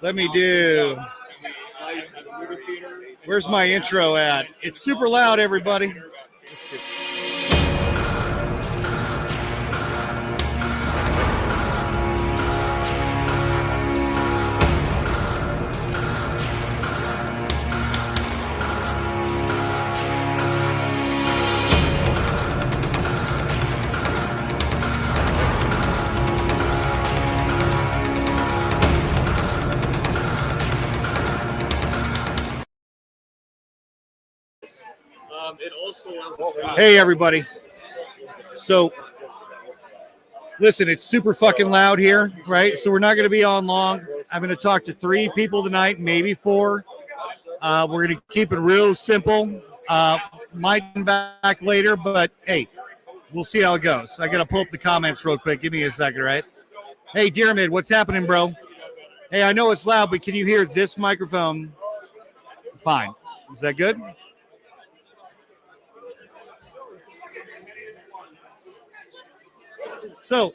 Let me do. Where's my intro at? It's super loud, everybody. Hey, everybody. So, listen, it's super fucking loud here, right? So we're not going to be on long. I'm going to talk to 3 people tonight, maybe 4. We're going to keep it real simple. Might come back later, but hey, we'll see how it goes. I got to pull up the comments real quick. Give me a second, right? Hey, Dearmid, what's happening, bro? Hey, I know it's loud, but can you hear this microphone? Fine. Is that good? So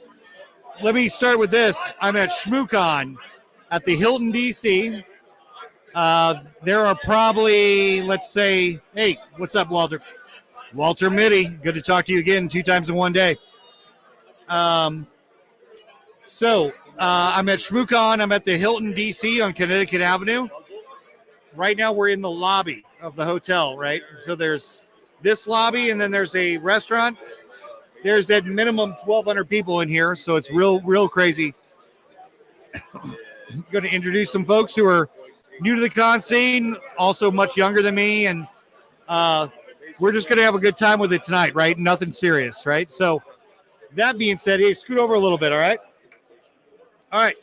let me start with this. I'm at ShmooCon at the Hilton, D.C. There are probably, let's say, hey, what's up, Walter? Walter Mitty, good to talk to you again 2 times in one day. I'm at ShmooCon. I'm at the Hilton, D.C. on Connecticut Avenue. Right now we're in the lobby of the hotel, right? So there's this lobby, and then there's a restaurant. There's at minimum 1,200 people in here, so it's real crazy. I'm going to introduce some folks who are new to the con scene, also much younger than me, and we're just going to have a good time with it tonight, right? Nothing serious, right? So that being said, hey, scoot over a little bit, all right? All right.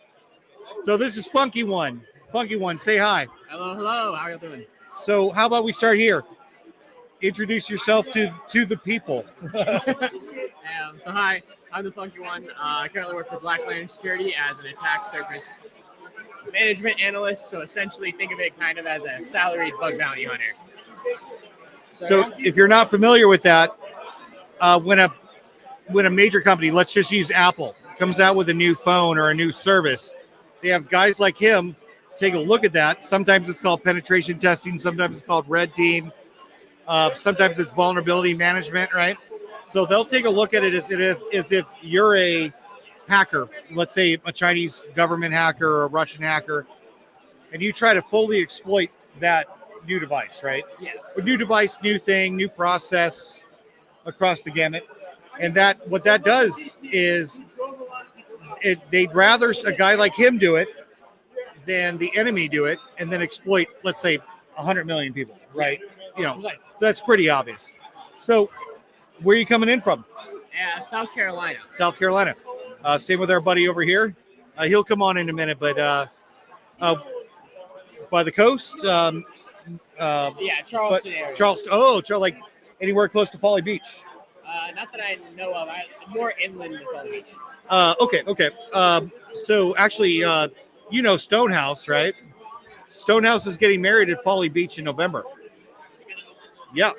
So this is Funky One. Funky One, say hi. Hello. How are you doing? So how about we start here? Introduce yourself to the people. So hi, I'm the Funky One. I currently work for Black Lantern Security as an attack surface management analyst. So essentially think of it kind of as a salaried bug bounty hunter. So if you're not familiar with that, when a major company, let's just use Apple, comes out with a new phone or a new service, they have guys like him take a look at that. Sometimes it's called penetration testing. Sometimes it's called red team. Sometimes it's vulnerability management, right? So they'll take a look at it as if you're a hacker, let's say a Chinese government hacker or a Russian hacker, and you try to fully exploit that new device, right? Yeah. A new device, new thing, new process across the gamut. And what that does is they'd rather a guy like him do it than the enemy do it and then exploit, let's say, 100 million people, right? So that's pretty obvious. So where are you coming in from? South Carolina. South Carolina. Same with our buddy over here. He'll come on in a minute, but by the coast. Charleston area. Charleston. Oh, like anywhere close to Folly Beach. Not that I know of. More inland than Folly Beach. Okay. So actually, Stonehouse, right? Stonehouse is getting married at Folly Beach in November. Yeah.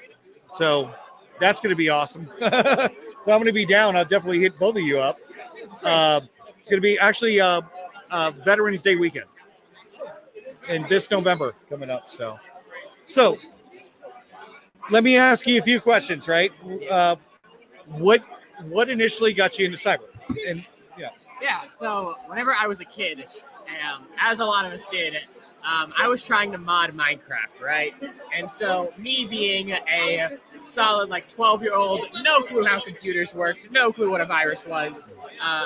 So that's going to be awesome. So I'm going to be down. I'll definitely hit both of you up. It's going to be actually Veterans Day weekend in this November coming up. So let me ask you a few questions, right? What initially got you into cyber? And So whenever I was a kid, as a lot of us did, I was trying to mod Minecraft, right? And so me being a solid 12-year-old, no clue how computers worked, no clue what a virus was.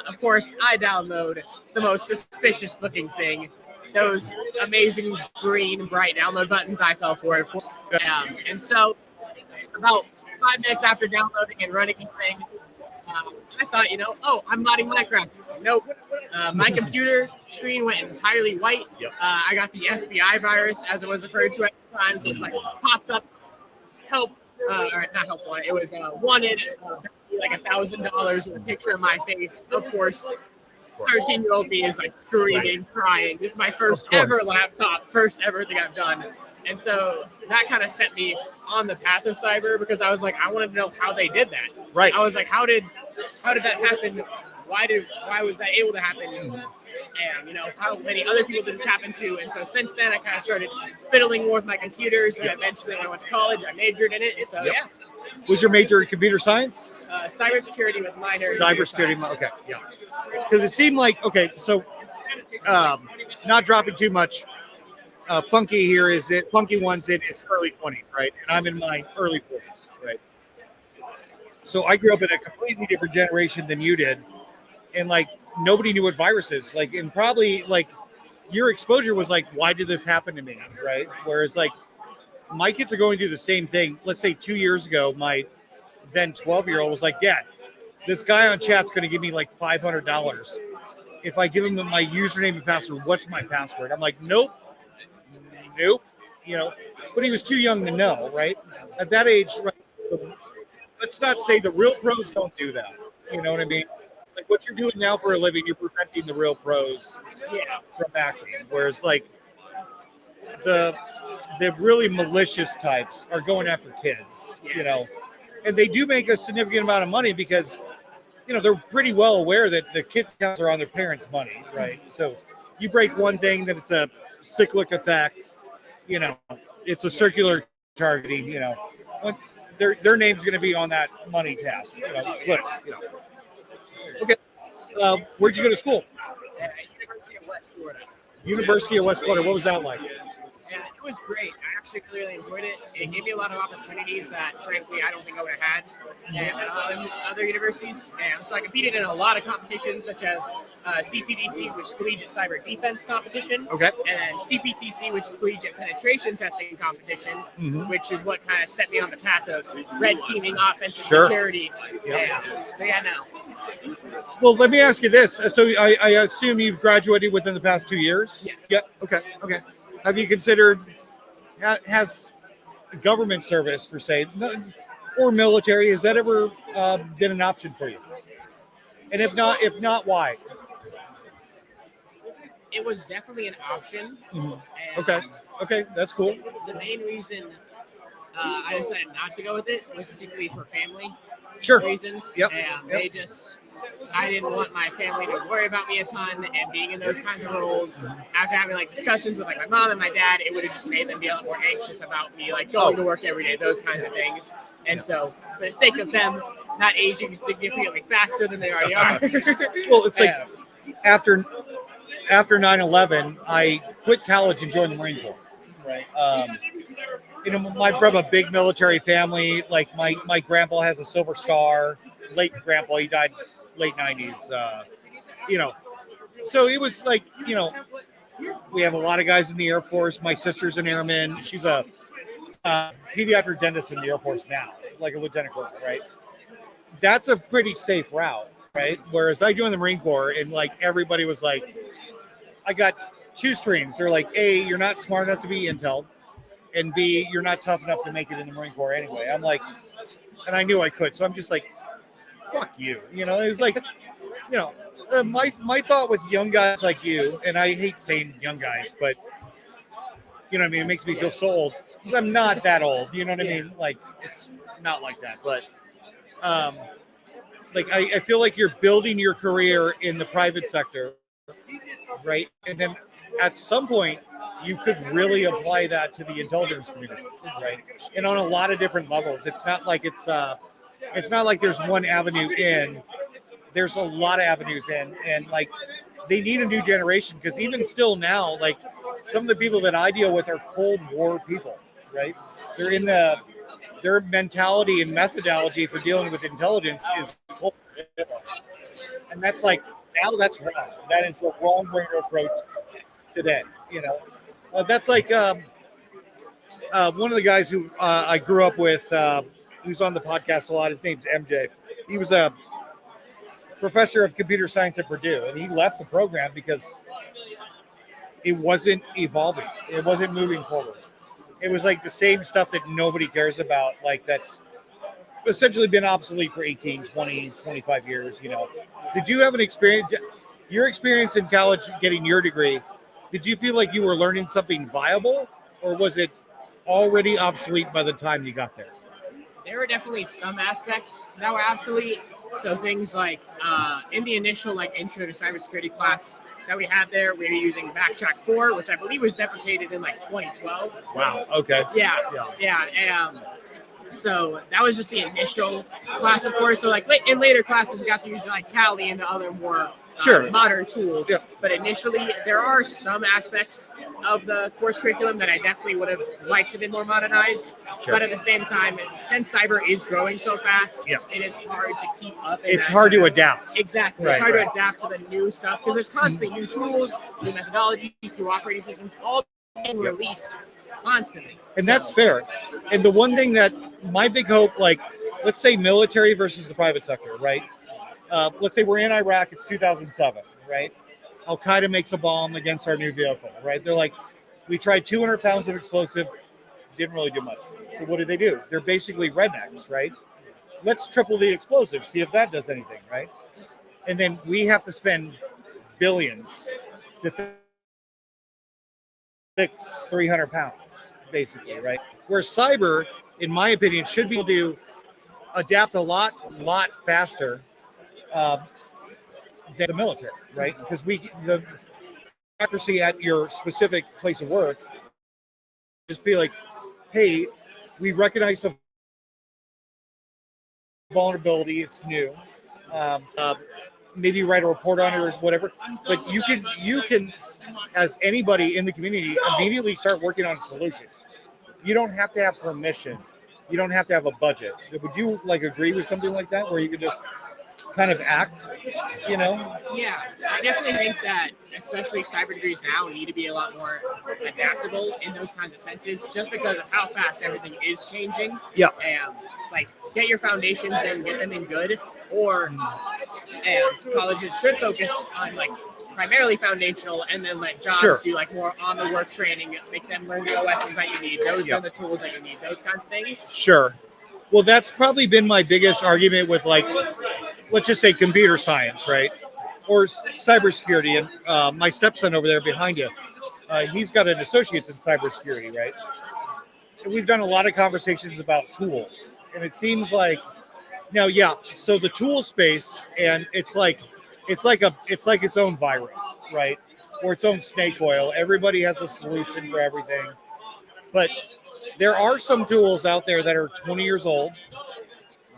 Of course, I download the most suspicious looking thing, those amazing green bright download buttons. I fell for it, of course. And so about 5 minutes after downloading and running the thing, I thought, I'm modding Minecraft. Nope. My computer screen went entirely white. Yep. I got the FBI virus, as it was referred to at the time. So it was popped up, help, or not help wanted. It was wanted, $1,000 with a picture of my face. Of course, 13-year-old me is screaming, crying. This is my first ever laptop, first ever thing I've done. And so that kind of set me on the path of cyber because I was I wanted to know how they did that. Right. I was how did that happen why was that able to happen? And you know, how many other people did this happen to? And so since then, I kind of started fiddling more with my computers, and eventually, when I went to college, I majored in it. And so yeah. Was your major in computer science? Cybersecurity with minor. Cybersecurity. Okay, yeah. Because it seemed like so. Not dropping too much. Funky here is it? Funky one's in his early 20s, right? And I'm in my early 40s, right? So I grew up in a completely different generation than you did, and like nobody knew what viruses like, and probably like your exposure was like, why did this happen to me, right? Whereas like my kids are going through the same thing. Let's say 2 years ago, my then 12-year-old was like, Dad, this guy on chat's going to give me like $500 if I give him my username and password. What's my password? I'm like, nope. You know, but he was too young to know, right? At that age, right, let's not say the real pros don't do that. You know what I mean? Like what you're doing now for a living, you're preventing the real pros from acting. Whereas like the really malicious types are going after kids, you know, and they do make a significant amount of money because, you know, they're pretty well aware that the kids' accounts are on their parents' money, right? So you break one thing, then it's a cyclic effect. You know, it's a circular targeting. You know, their name's going to be on that money tab. You know, but, you know. Okay, where'd you go to school? University of West Florida. University of West Florida. What was that like? Yeah, it was great. I actually really enjoyed it. It gave me a lot of opportunities that, frankly, I don't think I would have had at other universities. And so I competed in a lot of competitions, such as CCDC, which is Collegiate Cyber Defense Competition. Okay. And then CPTC, which is Collegiate Penetration Testing Competition, which is what kind of set me on the path of red teaming, offensive security. Yeah. So yeah, no. Well, let me ask you this. So I assume you've graduated within the past 2 years? Yes. Yeah. Okay. Have you considered has government service for say or military? Has that ever been an option for you? And if not, why? It was definitely an option. Okay, that's cool. The main reason I decided not to go with it was particularly for family reasons. I didn't want my family to worry about me a ton, and being in those kinds of roles, after having like discussions with like my mom and my dad, it would have just made them be a lot more anxious about me like going to work every day, those kinds of things. And so, for the sake of them not aging significantly faster than they already are. Well, it's like after 9/11, I quit college and joined the Marine Corps. Right. You know, I'm from a big military family. Like my grandpa has a Silver Star. Late grandpa, he died late 90s. You know, so it was like, you know, we have a lot of guys in the Air Force. My sister's an airman. She's a pediatric dentist in the Air Force now, like a lieutenant colonel, right? That's a pretty safe route, right? Whereas I joined the Marine Corps and like everybody was like, I got two streams. They're like, A, you're not smart enough to be intel, and B, you're not tough enough to make it in the Marine Corps anyway. I'm like, and I knew I could, so I'm just like, fuck you. You know, it was like, you know, my thought with young guys like you, and I hate saying young guys, but you know what I mean? It makes me feel so old because I'm not that old. You know what I mean? Like, it's not like that, but like I feel like you're building your career in the private sector, right? And then at some point, you could really apply that to the intelligence community, right? And on a lot of different levels. It's not like there's one avenue in. There's a lot of avenues in, and like they need a new generation because even still now, like some of the people that I deal with are Cold War people, right? They're in their mentality and methodology for dealing with intelligence is Cold War. And that's like now that's wrong. That is the wrong way to approach today. You know, that's like one of the guys who I grew up with, who's on the podcast a lot. His name's MJ. He was a professor of computer science at Purdue, and he left the program because it wasn't evolving. It wasn't moving forward. It was like the same stuff that nobody cares about, like that's essentially been obsolete for 18, 20, 25 years, you know. Did you have an experience, your experience in college getting your degree, did you feel like you were learning something viable, or was it already obsolete by the time you got there? There were definitely some aspects that were obsolete. So things like in the initial like intro to cybersecurity class that we had there, we were using Backtrack 4, which I believe was deprecated in like 2012. Wow. Okay. Yeah. So that was just the initial class, of course. So like in later classes, we got to use like Kali and the other more modern tools. Yeah. But initially, there are some aspects of the course curriculum that I definitely would have liked to be more modernized. Sure. But at the same time, since cyber is growing so fast, Yeah. it is hard to keep up. It's hard to adapt. Exactly. Right, it's hard right. to adapt to the new stuff because there's constantly new tools, new methodologies, new operating systems, all being released constantly. And that's fair. And the one thing that my big hope, like, let's say military versus the private sector, right? Let's say we're in Iraq, it's 2007, right? Al Qaeda makes a bomb against our new vehicle, right? They're like, we tried 200 pounds of explosive, didn't really do much. So what do? They're basically rednecks, right? Let's triple the explosive, see if that does anything, right? And then we have to spend billions to fix 300 pounds, basically, right? Where cyber, in my opinion, should be able to adapt a lot faster than the military, right? Because the accuracy at your specific place of work, just be like, hey, we recognize the vulnerability, it's new. Maybe write a report on it or whatever. But you can, as anybody in the community, immediately start working on a solution. You don't have to have permission. You don't have to have a budget. Would you like agree with something like that, where you could just kind of act, you know? Yeah, I definitely think that especially cyber degrees now need to be a lot more adaptable in those kinds of senses, just because of how fast everything is changing. Yeah. And like, get your foundations and get them in good, or colleges should focus on like primarily foundational, and then let jobs do like more on the work training, make them learn the OSs that you need, those are the tools that you need, those kinds of things. Sure. Well, that's probably been my biggest argument with, like, let's just say computer science, right? Or cybersecurity. And my stepson over there behind you, he's got an associate's in cybersecurity, right? And we've done a lot of conversations about tools. And it seems like, now, so the tool space, and it's like its own virus, right? Or its own snake oil. Everybody has a solution for everything. But there are some tools out there that are 20 years old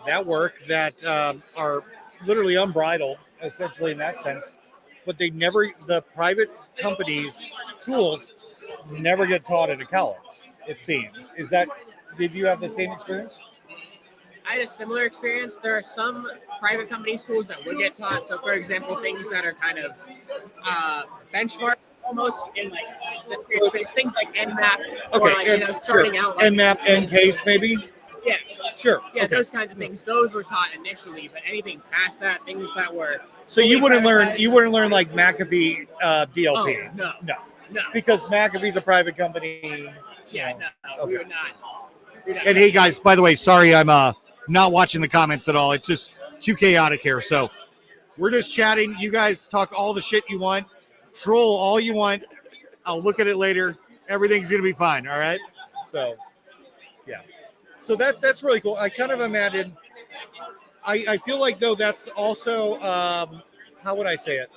that work, that are literally unbridled, essentially, in that sense. But the private companies' tools never get taught at a college, it seems. Did you have the same experience? I had a similar experience. There are some private companies' tools that would get taught. So, for example, things that are kind of benchmark almost in like the security space, things like Nmap, or like starting out like Nmap, Ncase, maybe. Yeah, sure. Yeah, those kinds of things. Those were taught initially, but anything past that, things that were so you wouldn't learn like McAfee DLP. Oh, no, because McAfee's a private company. Yeah, no, we would not. And hey, guys, by the way, sorry, I'm not watching the comments at all. It's just too chaotic here. So we're just chatting. You guys talk all the shit you want, troll all you want. I'll look at it later. Everything's gonna be fine. All right. So, yeah. So that's really cool. I kind of imagine. I feel like, though, that's also how would I say it?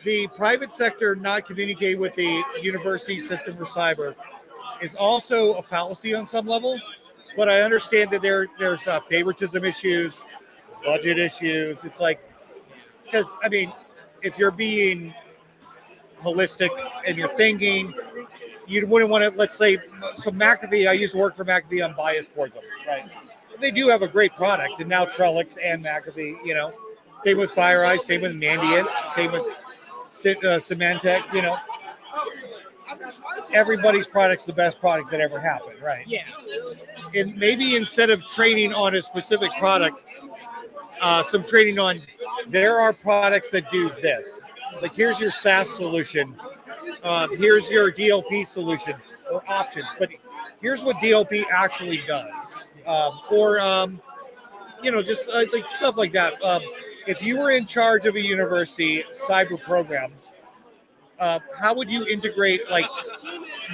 The private sector not communicating with the university system for cyber is also a fallacy on some level. But I understand that there's favoritism issues, budget issues. It's like, because, I mean, if you're being holistic and you're thinking, you wouldn't want to, let's say, so McAfee, I used to work for McAfee, I'm biased towards them, right? They do have a great product, and now Trellix and McAfee, same with FireEye, same with Mandiant, same with Symantec, everybody's product's the best product that ever happened, right? Yeah. And maybe instead of training on a specific product, some training on, there are products that do this. Like, here's your SaaS solution. Here's your DLP solution or options. But here's what DLP actually does. Just like stuff like that. If you were in charge of a university cyber program, how would you integrate, like,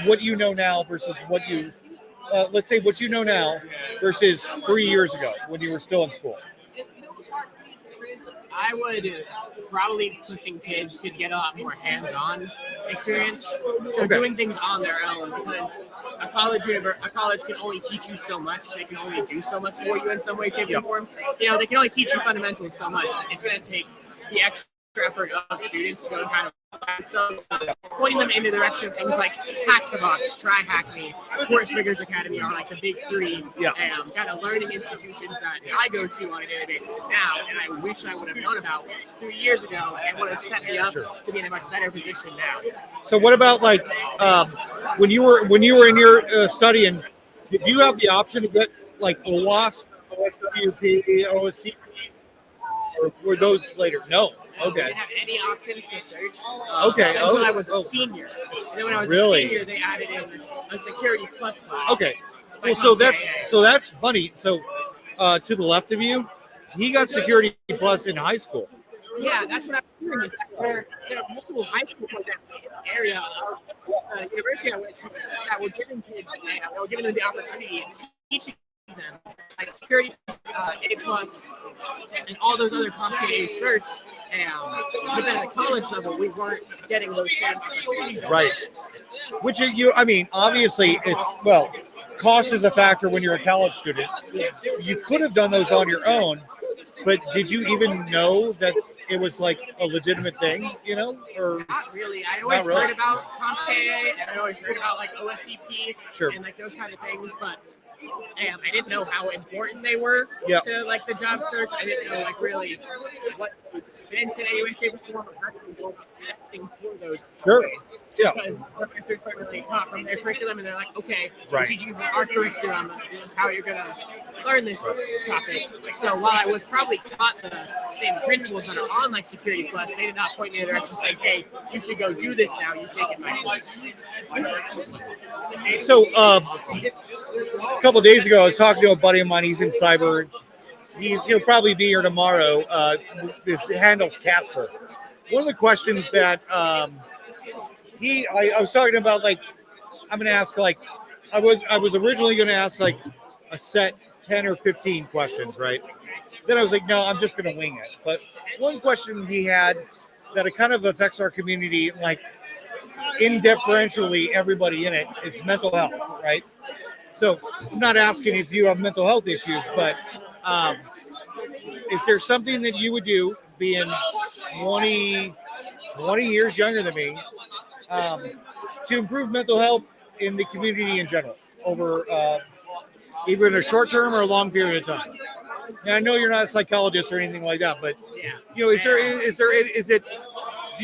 what you know now versus what you, let's say what you know now versus 3 years ago when you were still in school? I would probably pushing kids to get a lot more hands-on experience. So doing things on their own, because a college can only teach you so much. They can only do so much for you in some way, shape, or form. They can only teach you fundamentals so much. It's going to take the extra effort of students to go kind of themselves, pointing them in the direction of things like Hack the Box, Try Hack Me, Course Riggers Academy are like the big three kind of learning institutions that I go to on a daily basis now, and I wish I would have known about 3 years ago and would have set me up to be in a much better position now. So what about like when you were in your studying, did you have the option to get like OWASP, OSWP, OSCP, or were those later? No. We didn't have any options for certs until I was a senior. And then when I was a senior, they added in a Security Plus class. Okay. Well, so that's funny. So to the left of you, he got Security Plus in high school. Yeah, that's what I'm hearing. Is that there are multiple high school programs in the area of the university I went to that were giving kids, that were giving them the opportunity and teaching them like Security A Plus and all those other CompTIA certs. But then at the college level, we weren't getting those same opportunities. Right. Which obviously cost is a factor when you're a college student. You could have done those on your own, but did you even know that it was like a legitimate thing, or not really? I always heard about CompTIA, and I always heard about like OSCP and like those kind of things, but I didn't know how important they were to like the job search. I didn't know like really what in any way, shape, or form actually go about testing for those. Sure. Yeah. Because professors don't really taught from their curriculum, and they're like, okay, we're teaching you our curriculum. This is how you're gonna learn this topic. So while I was probably taught the same principles that are on like Security Plus, they did not point me in the direction saying, hey, you should go do this now. You've taken my course. So a couple of days ago, I was talking to a buddy of mine. He's in cyber. He'll probably be here tomorrow. This handles Casper. One of the questions that I was talking about, like, I'm going to ask, like, I was originally going to ask like a set 10 or 15 questions, right? Then I was like, no, I'm just going to wing it. But one question he had that it kind of affects our community, like indifferentially everybody in it, is mental health, right? So I'm not asking if you have mental health issues, but is there something that you would do, being 20 years younger than me, to improve mental health in the community in general over either in a short term or a long period of time? Now, I know you're not a psychologist or anything like that, but do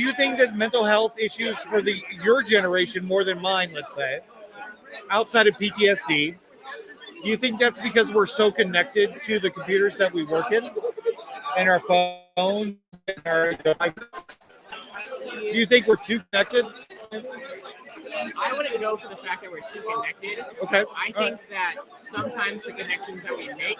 you think that mental health issues for your generation more than mine, let's say, outside of PTSD, do you think that's because we're so connected to the computers that we work in and our phones and our devices? Do you think we're too connected? I wouldn't go for the fact that we're too connected. Okay. I think that sometimes the connections that we make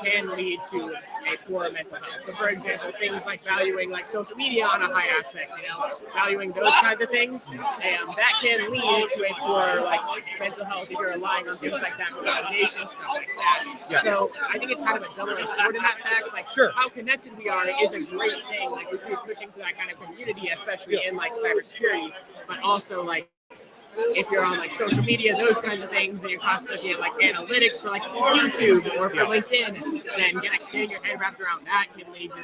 can lead to a poor mental health. So, for example, things like valuing like social media on a high aspect, valuing those kinds of things, that can lead to a poor like mental health if you're relying on things like that for validation, stuff like that. Yeah. So I think it's kind of a double-edged sword in that fact. Like, how connected we are is a great thing. Like, we should be pushing for that kind of community, especially in like cybersecurity. But also, like, if you're on like social media, those kinds of things, and you're constantly looking at like analytics for like YouTube or for LinkedIn, then getting your head wrapped around that can lead to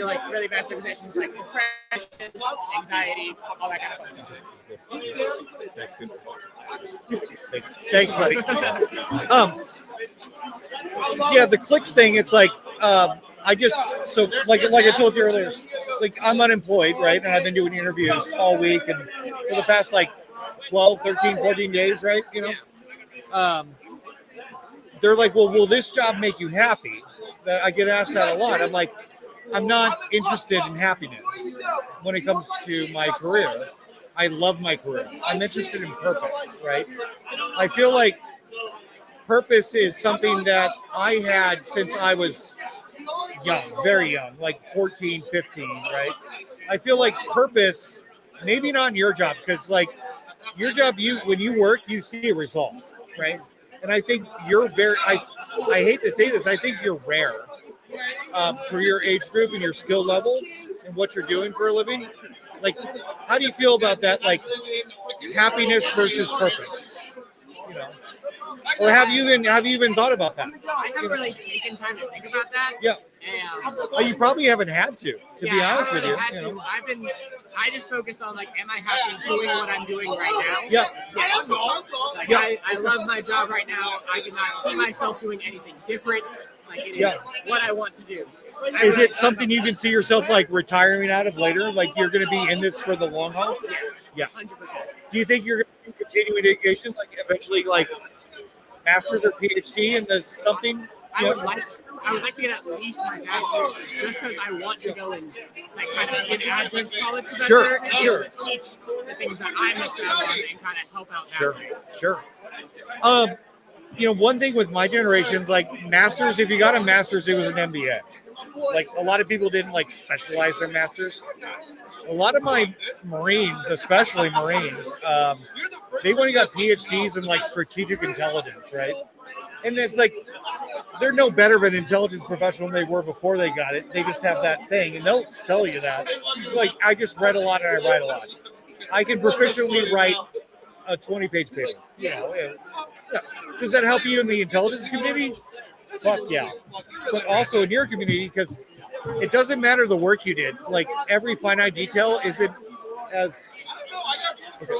like really bad situations like depression, anxiety, all that kind of stuff. That's good. Thanks, buddy. The clicks thing. It's like like I told you earlier, like I'm unemployed, right? And I've been doing interviews all week and for the past like 12, 13, 14 days, right? They're like, well, will this job make you happy? I get asked that a lot. I'm like, I'm not interested in happiness when it comes to my career. I love my career. I'm interested in purpose, right? I feel like purpose is something that I had since I was young, very young, like 14, 15, right? I feel like purpose, maybe not in your job, because like your job, when you work, you see a result, right? And I think I hate to say this, I think you're rare for your age group and your skill level and what you're doing for a living. Like, how do you feel about that? Like, happiness versus purpose. You know, or have you even thought about that? I haven't really taken time to think about that. Yeah. You probably haven't had to be honest with you. Had to. I just focus on like, am I happy doing what I'm doing right now? Yeah. Yes. Like, Yeah. I love my job right now. I cannot see myself doing anything different. Like, it is what I want to do. Is it something you can see yourself like retiring out of later? Like you're going to be in this for the long haul? Yes. Yeah. 100%. Do you think you're going to continue education, like eventually, like master's or PhD in the something? I would like to get at least my bachelor's, just because I want to go and like kind of be an adjunct college professor and be able to teach the things that I missed out on and kind of help out that way. Sure. One thing with my generation, like masters, if you got a master's, it was an MBA. Like a lot of people didn't like specialize their masters. A lot of my Marines, especially Marines, they went and got PhDs in like strategic intelligence, right? And it's like they're no better of an intelligence professional than they were before they got it. They just have that thing, and they'll tell you that. Like, I just read a lot and I write a lot. I can proficiently write a 20-page paper. Yeah. Does that help you in the intelligence community? Fuck yeah. But also in your community, because it doesn't matter the work you did. Like, every finite detail isn't as... Okay.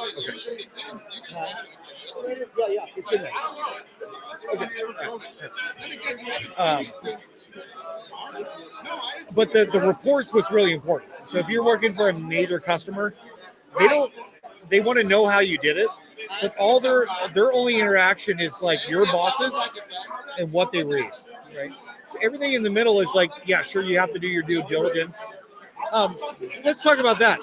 Yeah, it's in there. Okay. But the report's what's really important. So if you're working for a major customer, they want to know how you did it, but all their only interaction is like your bosses and what they read, right? So everything in the middle is like, yeah, sure, you have to do your due diligence. Let's talk about that.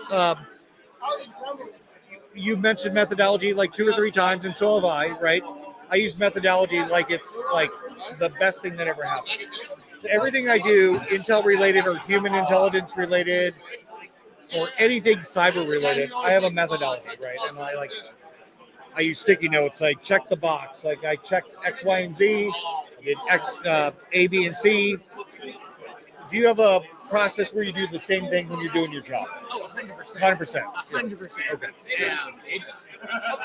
You mentioned methodology like 2 or 3 times, and so have I, right? I use methodology like it's like the best thing that ever happened. So everything I do, intel related or human intelligence related, or anything cyber related, I have a methodology, right? And I use sticky notes. I check the box. Like I check X, Y, and Z. I did X, A, B, and C. Do you have a process where you do the same thing when you're doing your job? Oh, 100%. 100%. 100%. Okay. It's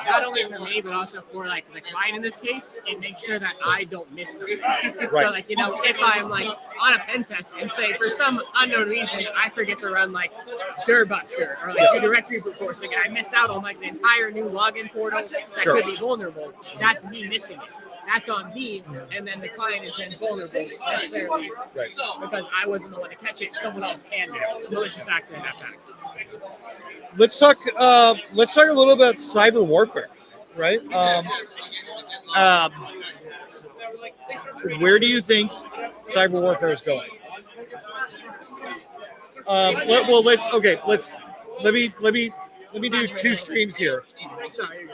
not only for me, but also for like the client in this case. It makes sure that I don't miss something. Right. So like, if I'm like on a pen test and say for some unknown reason I forget to run like Durbuster or like directory brute forcing and I miss out on like the entire new login portal that could be vulnerable, that's me missing it. That's on me, and then the client is then vulnerable necessarily because I wasn't the one to catch it. Someone else can do. Malicious actor in that fact. Let's talk a little about cyber warfare, right? Where do you think cyber warfare is going? Let me do 2 streams here.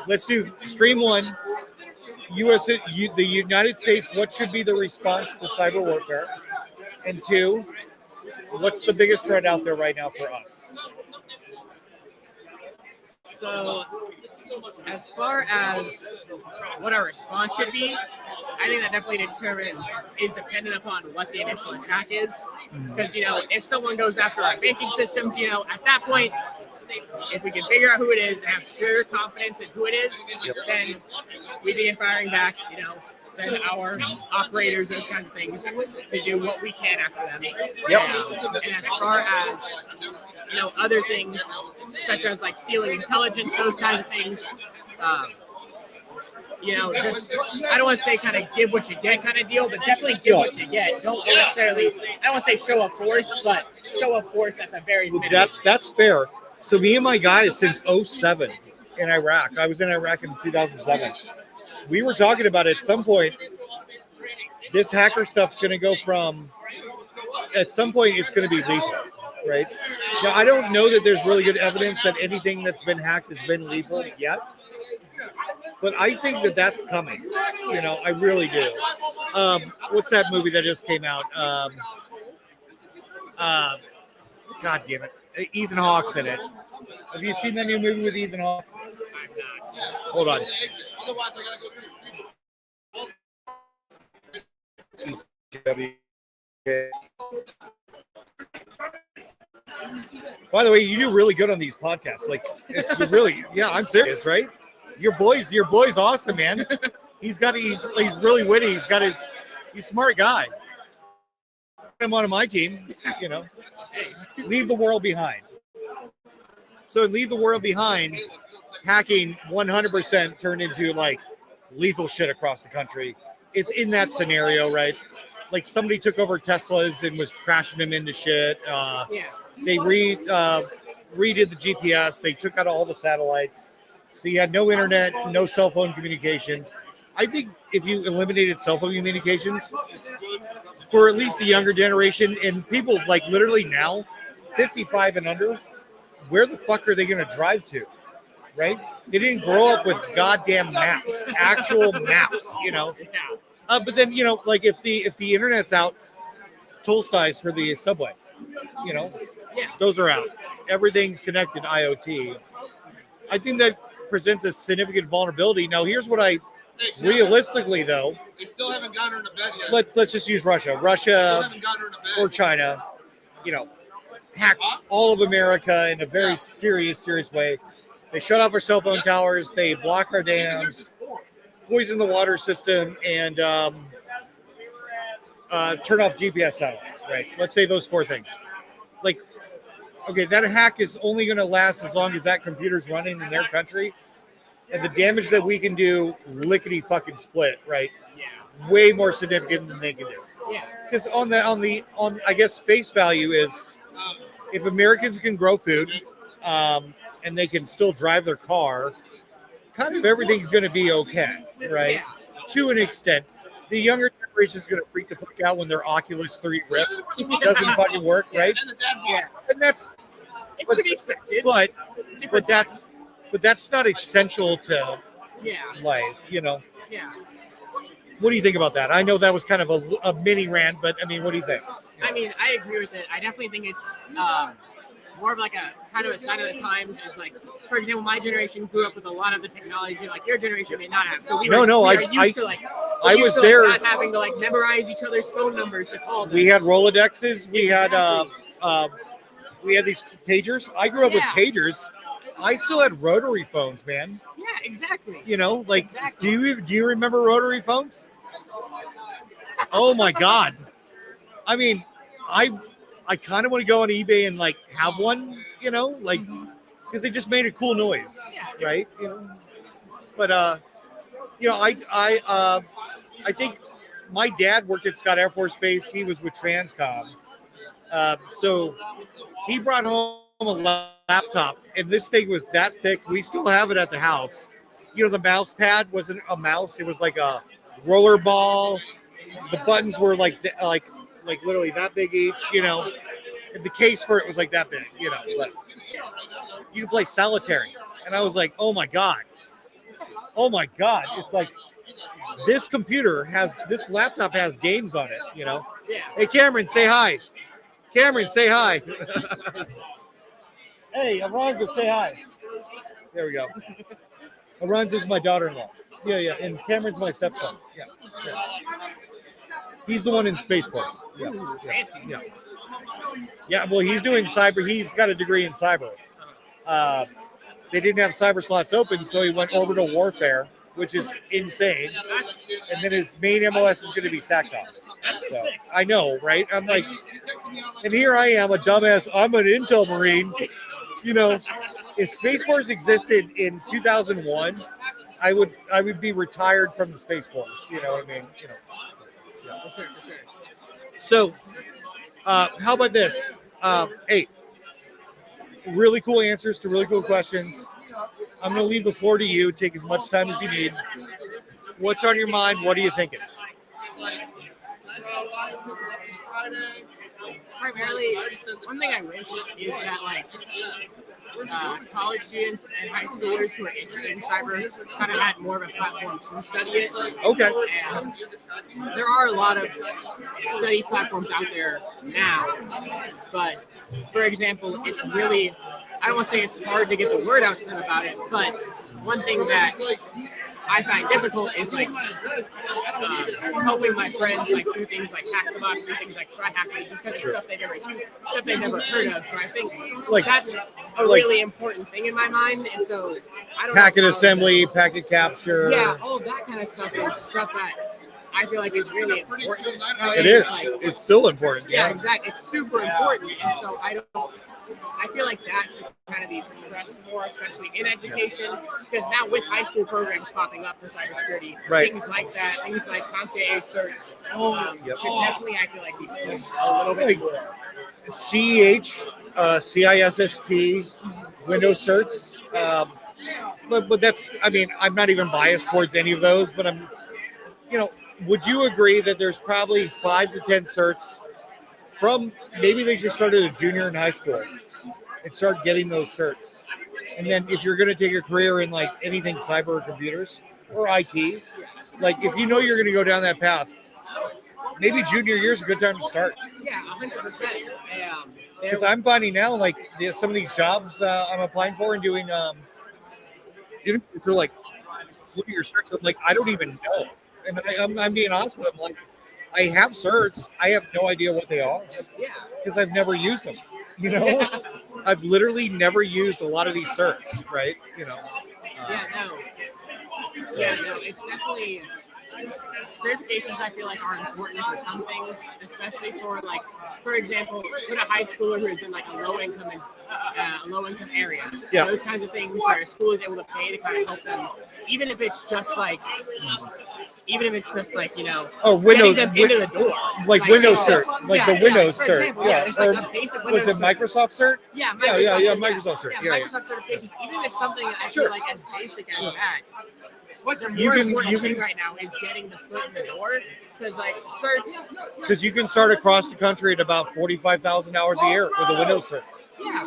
Let's do stream 1. The United States, what should be the response to cyber warfare? And 2, what's the biggest threat out there right now for us? So, as far as what our response should be, I think that definitely is dependent upon what the initial attack is. Because, if someone goes after our banking systems, at that point, if we can figure out who it is and have sure confidence in who it is, then we begin firing back, send our operators, those kinds of things, to do what we can after them. And as far as, other things, such as like stealing intelligence, those kinds of things, just, I don't want to say kind of give what you get kind of deal, but definitely give what you get. Don't necessarily, I don't want to say show a force, but show a force at the very minimum. That's fair. So me and my guys since 2007 in Iraq, I was in Iraq in 2007. We were talking about at some point, this hacker stuff's going to go from, at some point it's going to be lethal, right? Now, I don't know that there's really good evidence that anything that's been hacked has been lethal yet, but I think that that's coming. I really do. What's that movie that just came out? God damn it. Ethan Hawke's in it. Have you seen that new movie with Ethan Hawke? Hold on. By the way, you do really good on these podcasts. Like, it's really, yeah, I'm serious, right? Your boy's awesome, man. He's really witty. He's a smart guy. I'm on my team, leave the world behind. So leave the world behind. Hacking 100% turned into like lethal shit across the country. It's in that scenario, right? Like somebody took over Teslas and was crashing them into shit. They redid the GPS. They took out all the satellites. So you had no internet, no cell phone communications. I think if you eliminated cell phone communications for at least the younger generation and people like literally now, 55 and under, where the fuck are they going to drive to? Right? They didn't grow up with goddamn maps, actual maps, But then, like if the internet's out, Tolstoy's for the subway, those are out. Everything's connected IoT. I think that presents a significant vulnerability. Now, here's what realistically, though, they still haven't gotten her to bed yet. Let's just use Russia or China, hacks all of America in a very serious way. They shut off our cell phone towers. They block our dams, poison the water system, and turn off GPS satellites, right? Let's say those 4 things. Like, okay, that hack is only going to last as long as that computer's running in their country. And the damage that we can do, lickety fucking split, right? Yeah. Way more significant than they can do. Yeah. Because on I guess face value is, if Americans can grow food, and they can still drive their car, kind of everything's going to be okay, right? Yeah. To an extent. The younger generation is going to freak the fuck out when their Oculus 3 Rift doesn't fucking work, right? Yeah. And it's to be expected. But that's not essential to life, Yeah. What do you think about that? I know that was kind of a mini rant, but I mean, what do you think? I mean, I agree with it. I definitely think it's more of like a kind of a sign of the times. Is like, for example, my generation grew up with a lot of the technology like your generation may not have. So we were used to not having to like memorize each other's phone numbers to call them. We had Rolodexes. We had these pagers. I grew up with pagers. I still had rotary phones, man. Yeah, exactly. Do you remember rotary phones? Oh my God. I mean, I kind of want to go on eBay and like have one, because they just made a cool noise, right? But I think my dad worked at Scott Air Force Base. He was with Transcom, so he brought home a laptop, and this thing was that thick. We still have it at the house. The mouse pad wasn't a mouse; it was like a roller ball. The buttons were like literally that big each, And the case for it was like that big, But you could play solitary, and I was like, oh my god, it's like this laptop has games on it, Yeah. Hey, Cameron, say hi. Say hi. Hey, Aranza, say hi. There we go. Aranza's my daughter-in-law. Yeah, and Cameron's my stepson. Yeah. He's the one in Space Force. Yeah. Well, he's doing cyber. He's got a degree in cyber. They didn't have cyber slots open, so he went orbital warfare, which is insane. And then his main MOS is going to be SACDOM. So, I know, right? I'm like, and here I am, a dumbass. I'm an Intel Marine. If Space Force existed in 2001, I would be retired from the Space Force. You know what I mean? For sure. So, how about this? Hey, really cool answers to really cool questions. I'm going to leave the floor to you. Take as much time as you need. What's on your mind? What are you thinking? Primarily, one thing I wish is that college students and high schoolers who are interested in cyber kind of had more of a platform to study it. Okay. And there are a lot of study platforms out there now, but for example, it's really, I don't want to say it's hard to get the word out to them about it, but one thing that I find difficult is like helping my friends like do things like hack the box, do things like try hacking, just kind of stuff they've never heard of. So I think that's a really important thing in my mind. And so I don't packet know assembly, packet capture. Yeah, all of that kind of stuff is stuff that I feel like is really important. It is. It's still important. Yeah, exactly. It's super important. And so I feel like that should kind of be progressed more, especially in education, because now with high school programs popping up for cybersecurity, things like that, things like CompTIA certs, should definitely, I feel like, be pushed a little bit more. CEH, CISSP, Windows certs, but that's, I mean, I'm not even biased towards any of those, but I'm, would you agree that there's probably 5 to 10 certs from, maybe they just started a junior in high school and start getting those certs. And then if you're going to take a career in like anything cyber or computers or IT, like if you know you're going to go down that path, maybe junior year is a good time to start. Yeah, 100%. Because I'm finding now, like some of these jobs I'm applying for and doing, if they're like, look at your certs, I'm like, I don't even know. And I'm being honest with them, like, I have certs, I have no idea what they are. Yeah. Because I've never used them. I've literally never used a lot of these certs, right? It's definitely certifications. I feel like are important for some things, especially for like, for example, put a high schooler who is in like a low income area. Yeah. Those kinds of things where a school is able to pay to kind of help them, even if it's just like. Windows, getting them into the door. Like Windows cert, the Windows cert. Example, there's like a basic Windows was it Microsoft cert? Yeah, Microsoft cert. Microsoft certifications. Even if it's something that I feel like as basic as that, what's the You more can- important you can- thing right now is getting the foot in the door. Because like certs, Because you can start across the country at about $45,000 a year with a Windows cert. yeah.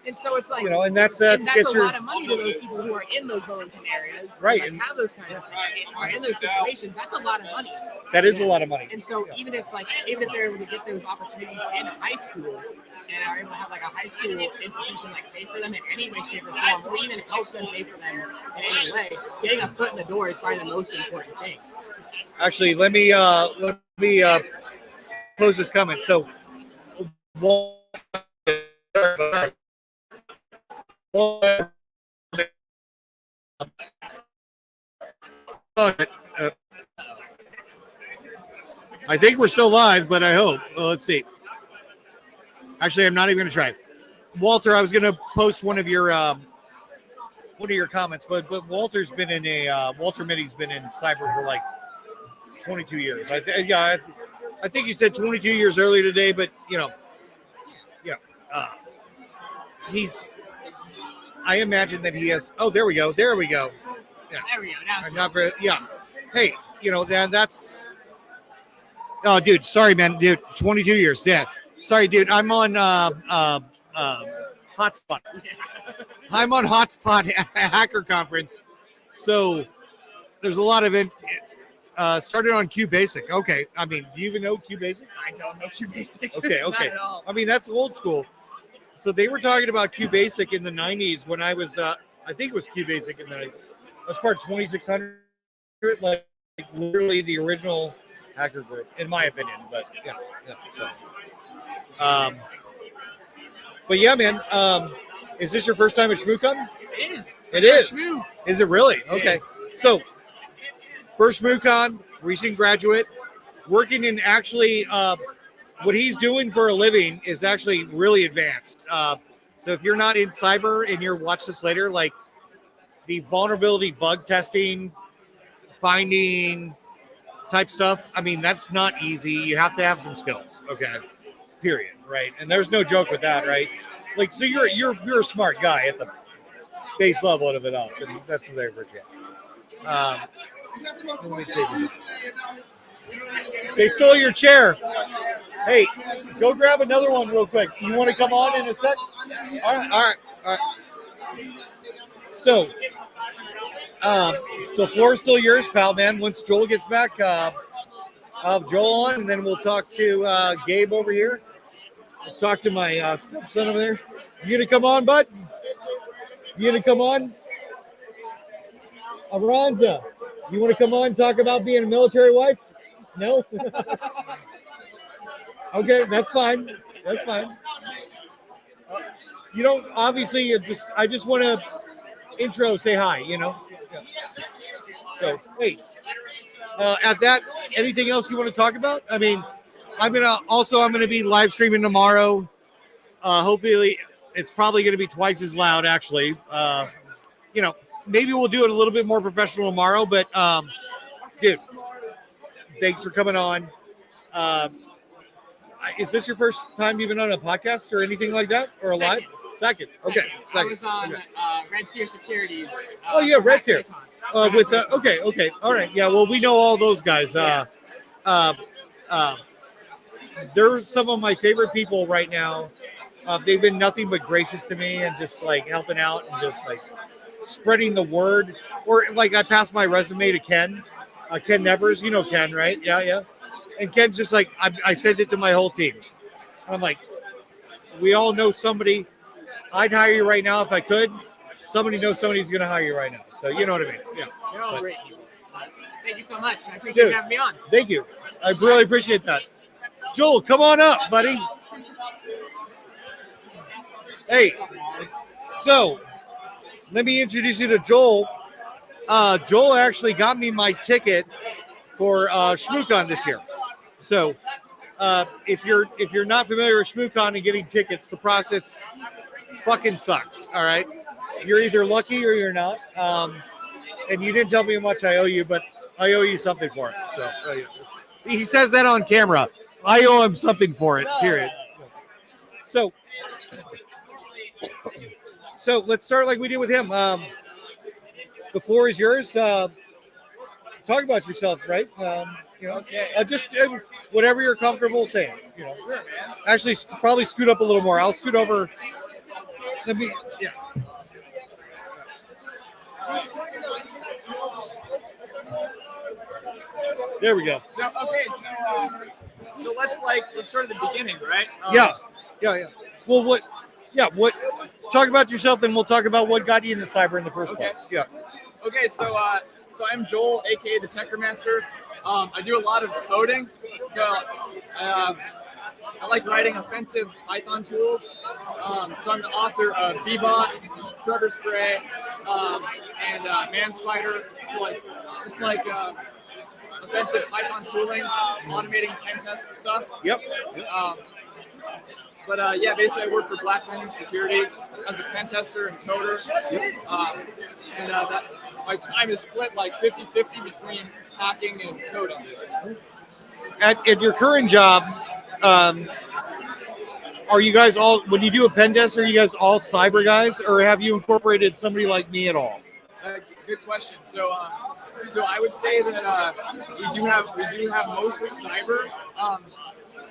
And so it's like, And that's gets gets a your lot of money to those people who are in those low income areas, Right. And have those kind of, are in those situations. That's a lot of money. that is a lot of money. And so even if they're able to get those opportunities in high school and are able to have like a high school institution like pay for them in any way, shape, or form, or even helps them pay for them in any way, getting a foot in the door is probably the most important thing. Actually, let me pose this comment. So, I think we're still live, but I hope. Well, let's see. Actually, I'm not even going to try. Walter, I was going to post one of your comments, but Walter's been Walter Mitty's been in cyber for like 22 years. I think you said 22 years earlier today, but I imagine that he has. Oh, there we go. Yeah. There we go. Now Hey, that's. Oh, dude, sorry, man, dude. 22 years. Yeah, sorry, dude. I'm on Hotspot. I'm on Hotspot Hacker Conference, so there's a lot of it. Started on QBasic. Okay, I mean, do you even know QBasic? I don't know QBasic. Okay. Not at all. I mean, that's old school. So they were talking about QBasic in the 90s when I was, I think it was QBasic in the 90s. I was part of 2600, like literally the original hacker group, in my opinion. But but yeah, man. Is this your first time at ShmooCon? It is. It is. Shmoo. Is it really? Okay. Is. So, first ShmooCon, recent graduate, working in actually what he's doing for a living is actually really advanced. So if you're not in cyber and you're watch this later, like the vulnerability bug testing, finding type stuff, I mean, that's not easy. You have to have some skills. Okay. Period. Right. And there's no joke with that, right? Like, so you're a smart guy at the base level of it up, and that's there for you. Let me take this. They stole your chair. Hey, go grab another one real quick. You want to come on in a sec? All right. So, the floor is still yours, pal, man. Once Joel gets back, I'll have Joel on, and then we'll talk to Gabe over here. I'll talk to my stepson over there. You gonna come on, bud? You gonna come on? Aranza, you want to come on and talk about being a military wife? No? Okay, that's fine. That's fine. You don't, obviously, I just want to intro, say hi, Yeah. So, hey, at that, anything else you want to talk about? I mean, I'm gonna be live streaming tomorrow. Hopefully, it's probably gonna be twice as loud. Actually, maybe we'll do it a little bit more professional tomorrow. But, dude, thanks for coming on. Is this your first time you've been on a podcast or anything like that, or a live? Second. Okay. I was on Red Seer Securities. Oh yeah, Red Seer. Okay. All right. Yeah. Well, we know all those guys. They're some of my favorite people right now. They've been nothing but gracious to me and just like helping out and just like spreading the word. Or like I passed my resume to Ken Nevers. You know Ken, right? Yeah. And Ken's just like, I sent it to my whole team. I'm like, we all know somebody. I'd hire you right now if I could. Somebody knows somebody's going to hire you right now. So you know what I mean? Yeah. You're all great. Thank you so much. I appreciate you having me on. Thank you. I really appreciate that. Joel, come on up, buddy. Hey, so let me introduce you to Joel. Joel actually got me my ticket for ShmooCon this year. So if you're not familiar with ShmooCon and getting tickets, the process fucking sucks. All right, you're either lucky or you're not. And you didn't tell me how much I owe you, but I owe you something for it. So he says that on camera. I owe him something for it. Period. So let's start like we did with him. The floor is yours. Talk about yourself, right? Just whatever you're comfortable saying. Sure, man. Actually, probably scoot up a little more. I'll scoot over. Yeah. There we go. So let's start at the beginning, right? Yeah. Well, what? Talk about yourself, then we'll talk about what got you into cyber in the first place. Yeah. Okay, so I'm Joel, aka the Techromancer. I do a lot of coding, so I like writing offensive Python tools. So I'm the author of Bebot, Trevor Spray, and ManSpider. So offensive Python tooling, automating pen test stuff. Yep. Basically I work for Black Landing Security as a pen tester and coder. That my time is split like 50-50 between hacking and coding, basically. At your current job, are you guys all, when you do a pen test, are you guys all cyber guys, or have you incorporated somebody like me at all? Good question. So I would say that we do have mostly cyber.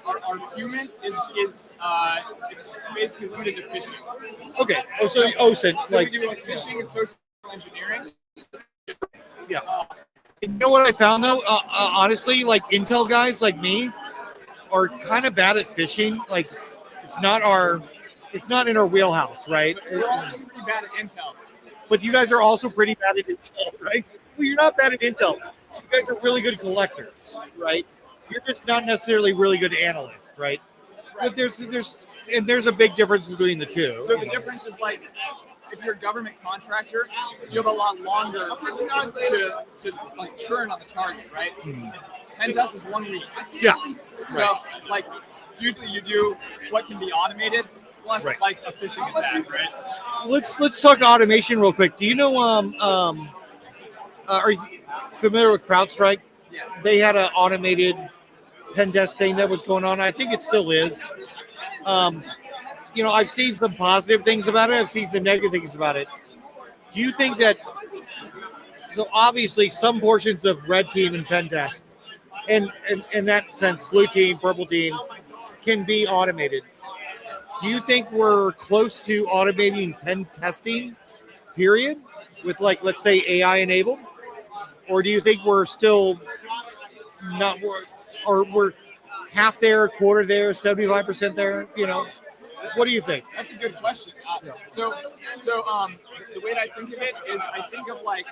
Our human is basically limited to phishing. Okay. So we do like phishing and social engineering. Yeah. You know what I found though? Honestly, like Intel guys like me are kind of bad at phishing. Like it's not in our wheelhouse, right? We're also pretty bad at Intel. But you guys are also pretty bad at Intel, right? Well, you're not bad at Intel. You guys are really good collectors, right? You're just not necessarily really good analysts, right? But there's a big difference between the two. So the difference is like if you're a government contractor, you have a lot longer to like churn on the target, right? Mm-hmm. Pen test is 1 week. Yeah. So like usually you do what can be automated plus like a phishing attack, right? Let's talk automation real quick. Do you know are you familiar with CrowdStrike? Yeah. They had an automated pen test thing that was going on. I think it still is. I've seen some positive things about it. I've seen some negative things about it. Do you think that, so obviously some portions of red team and pen test, and in that sense, blue team, purple team, can be automated. Do you think we're close to automating pen testing, period, with like, let's say AI enabled? Or do you think we're still not, or we're half there, quarter there, 75% there? What do you think? That's a good question. So the way that I think of it is I think of like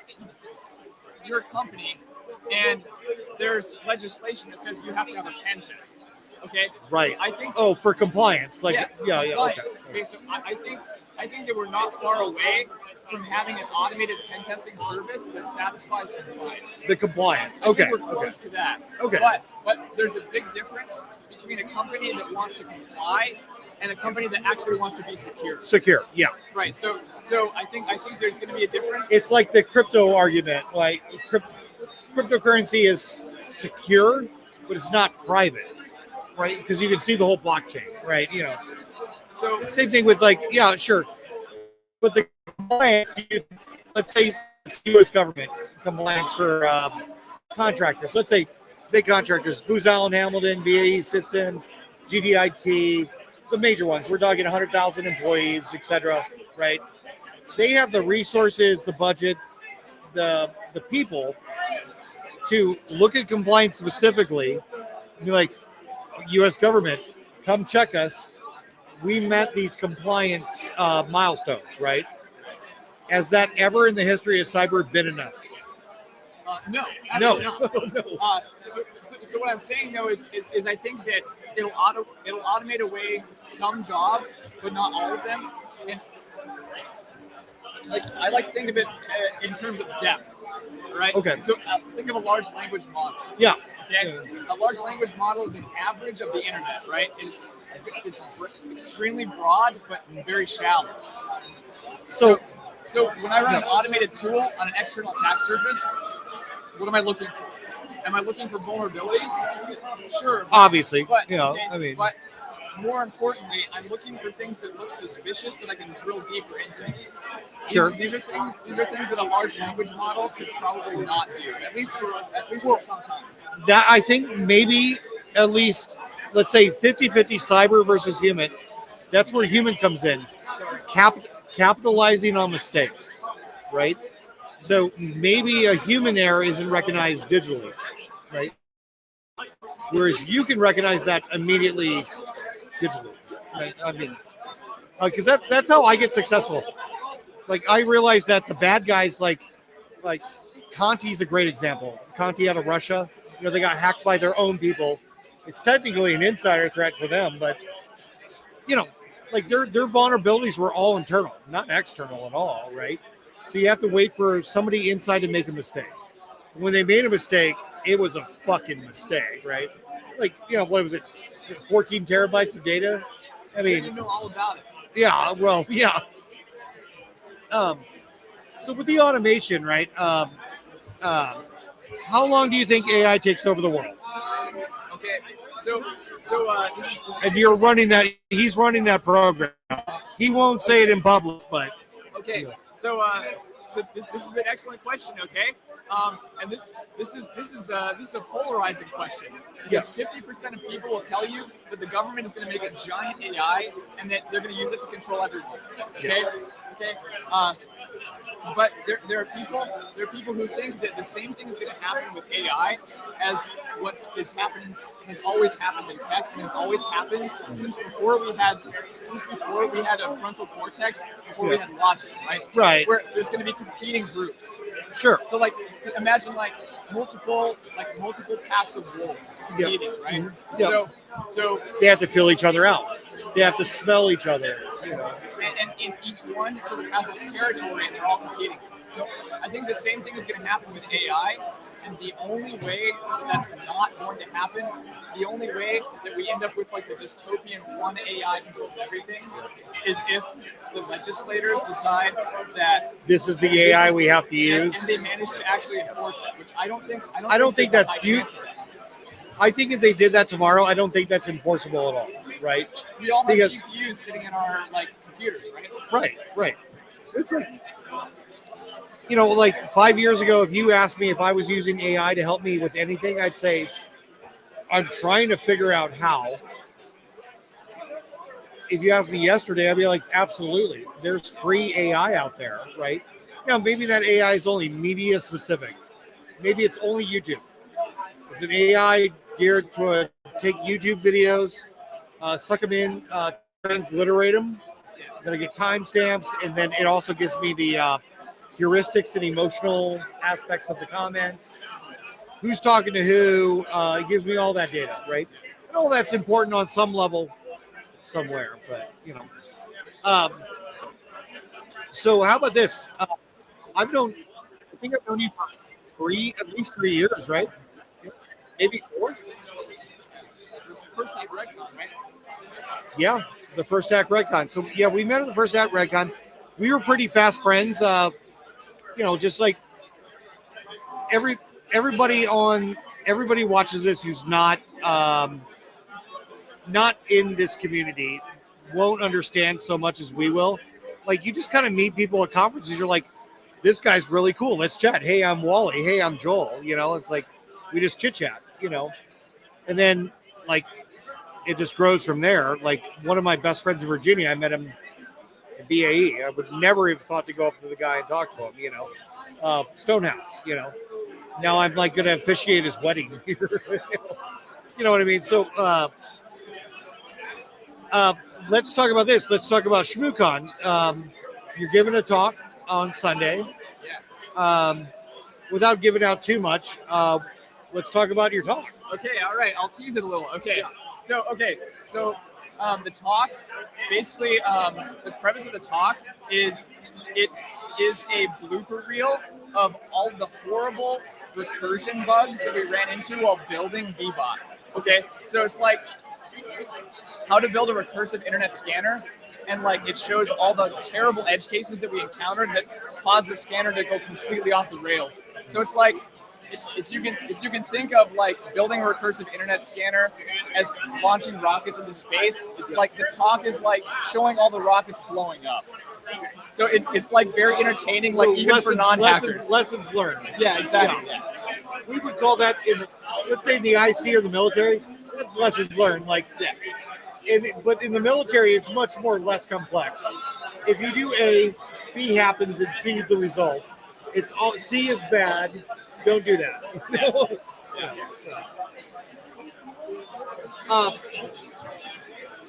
you're a company, and there's legislation that says you have to have a pen test. Okay. Right. So I think. Oh, for compliance. Like, yeah. Compliance. Okay. Okay. So I think that we're not far away from having an automated pen testing service that satisfies compliance. The compliance. I Okay. think we're close to that. Okay. But there's a big difference between a company that wants to comply and a company that actually wants to be secure. Secure. Yeah. Right. So I think there's going to be a difference. It's like the crypto argument. Like cryptocurrency is secure, but it's not private, right? Because you can see the whole blockchain, right? You know. So Same thing with like, yeah, sure. But the compliance, let's say it's U.S. government compliance for contractors. Let's say big contractors, Booz Allen Hamilton, BAE Systems, GDIT, the major ones. We're talking 100,000 employees, etc. Right? They have the resources, the budget, the people to look at compliance specifically and be like, U.S. government, come check us. We met these compliance milestones, right? Has that ever in the history of cyber been enough? No, No. absolutely not. So what I'm saying though is I think that it'll automate away some jobs, but not all of them. And like I like to think of it in terms of depth, right? Okay. So think of a large language model. Yeah. Okay. A large language model is an average of the internet, right? It's extremely broad but very shallow. So when I run an automated tool on an external attack surface, what am I looking for? Am I looking for vulnerabilities? Sure. Obviously. But, but more importantly, I'm looking for things that look suspicious that I can drill deeper into. Sure. These are things that a large language model could probably not do, at least for some time. That I think maybe at least, let's say 50-50 cyber versus human. That's where human comes in. Capitalizing on mistakes, right? So maybe a human error isn't recognized digitally, right? Whereas you can recognize that immediately digitally, right? I mean, because that's how I get successful. Like I realize that the bad guys, like Conti's a great example. Conti out of Russia, you know, they got hacked by their own people. It's technically an insider threat for them, but you know, like their vulnerabilities were all internal, not external at all, right? So you have to wait for somebody inside to make a mistake. When they made a mistake, it was a fucking mistake, right? Like, you know, what was it? 14 terabytes of data? I mean, you know all about it. Yeah, well, yeah. So with the automation, right? How long do you think AI takes over the world? Okay, so this is And you're running that. He's running that program. He won't say it in public, but okay. So this is an excellent question. Okay, and this is a polarizing question because 50% of people will tell you that the government is going to make a giant AI and that they're going to use it to control everyone. Okay, but there are people who think that the same thing is going to happen with AI as what is happening has always happened in tech and has always happened since before we had a frontal cortex, before we had logic, right? Right. Where there's going to be competing groups. Sure. So like imagine like multiple packs of wolves competing, right? Mm-hmm. Yep. So they have to fill each other out. They have to smell each other. You know. And each one sort of has its territory, and they're all competing. So I think the same thing is going to happen with AI. And the only way that's not going to happen, the only way that we end up with like the dystopian one AI controls everything, is if the legislators decide that this is the AI we have to use, and they manage to actually enforce it. Which I don't think that's that. I think if they did that tomorrow, I don't think that's enforceable at all, right? We all have GPUs sitting in our like computers, right? Right. It's like, you know, like 5 years ago, if you asked me if I was using AI to help me with anything, I'd say I'm trying to figure out how. If you asked me yesterday, I'd be like, absolutely. There's free AI out there, right? Now, maybe that AI is only media specific. Maybe it's only YouTube. It's an AI geared to take YouTube videos, suck them in, transliterate them. Then I get timestamps, and then it also gives me the heuristics and emotional aspects of the comments. Who's talking to who? It gives me all that data, right? And all that's important on some level somewhere, but so how about this? I think I've known you for at least 3 years, right? Maybe 4. First time Redcon, right? Yeah, the first Act Redcon. So yeah, we met at the first Act Redcon. We were pretty fast friends. Just like everybody watches this who's not in this community won't understand so much as we will. Like, you just kind of meet people at conferences. You're like, this guy's really cool. Let's chat. Hey, I'm Wally. Hey, I'm Joel. It's like we just chit chat. And then like it just grows from there. Like, one of my best friends in Virginia, I met him at BAE. I would never have thought to go up to the guy and talk to him. Stonehouse. Now I'm like going to officiate his wedding here. You know what I mean? So let's talk about this. Let's talk about ShmooCon. You're giving a talk on Sunday. Without giving out too much, let's talk about your talk. Okay, all right. I'll tease it a little. Okay. So the talk, basically, the premise of the talk is it is a blooper reel of all the horrible recursion bugs that we ran into while building Bebop. Okay, so it's like how to build a recursive internet scanner, and like it shows all the terrible edge cases that we encountered that caused the scanner to go completely off the rails. So it's like if you can think of like building a recursive internet scanner as launching rockets into space, it's like the talk is like showing all the rockets blowing up. So it's like very entertaining, like even for non-hackers. Lessons learned. Yeah, exactly. Yeah. We would call that let's say in the IC or the military, that's lessons learned. Like, yeah. But in the military, it's much less complex. If you do A, B happens and C is the result. It's all C is bad. Don't do that.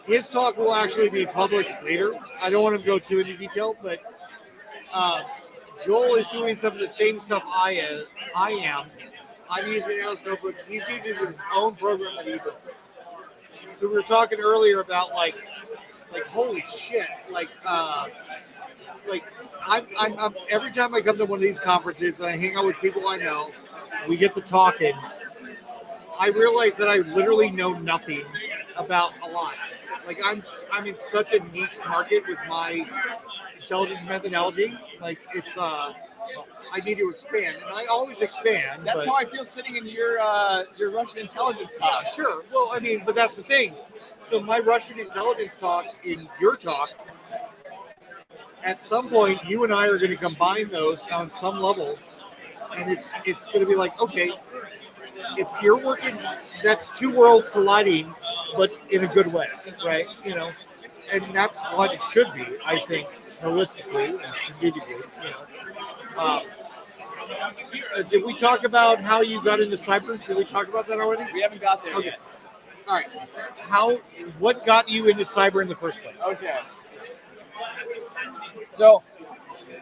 His talk will actually be public later. I don't want to go too into detail, but Joel is doing some of the same stuff I am. I'm using Alice Notebook. He's using his own program that he built. So we were talking earlier about like holy shit, I'm every time I come to one of these conferences and I hang out with people I know, we get to talking. I realize that I literally know nothing about a lot. Like, I'm in such a niche market with my intelligence methodology. Like, it's I need to expand, and I always expand. That's how I feel sitting in your Russian intelligence talk. Sure. Well, I mean, but that's the thing. So my Russian intelligence talk in your talk, at some point, you and I are going to combine those on some level, and it's going to be like, okay, if you're working, that's two worlds colliding, but in a good way, right? And that's what it should be, I think, holistically and strategically. Did we talk about how you got into cyber? Did we talk about that already? We haven't got there yet. All right. What got you into cyber in the first place? Okay. So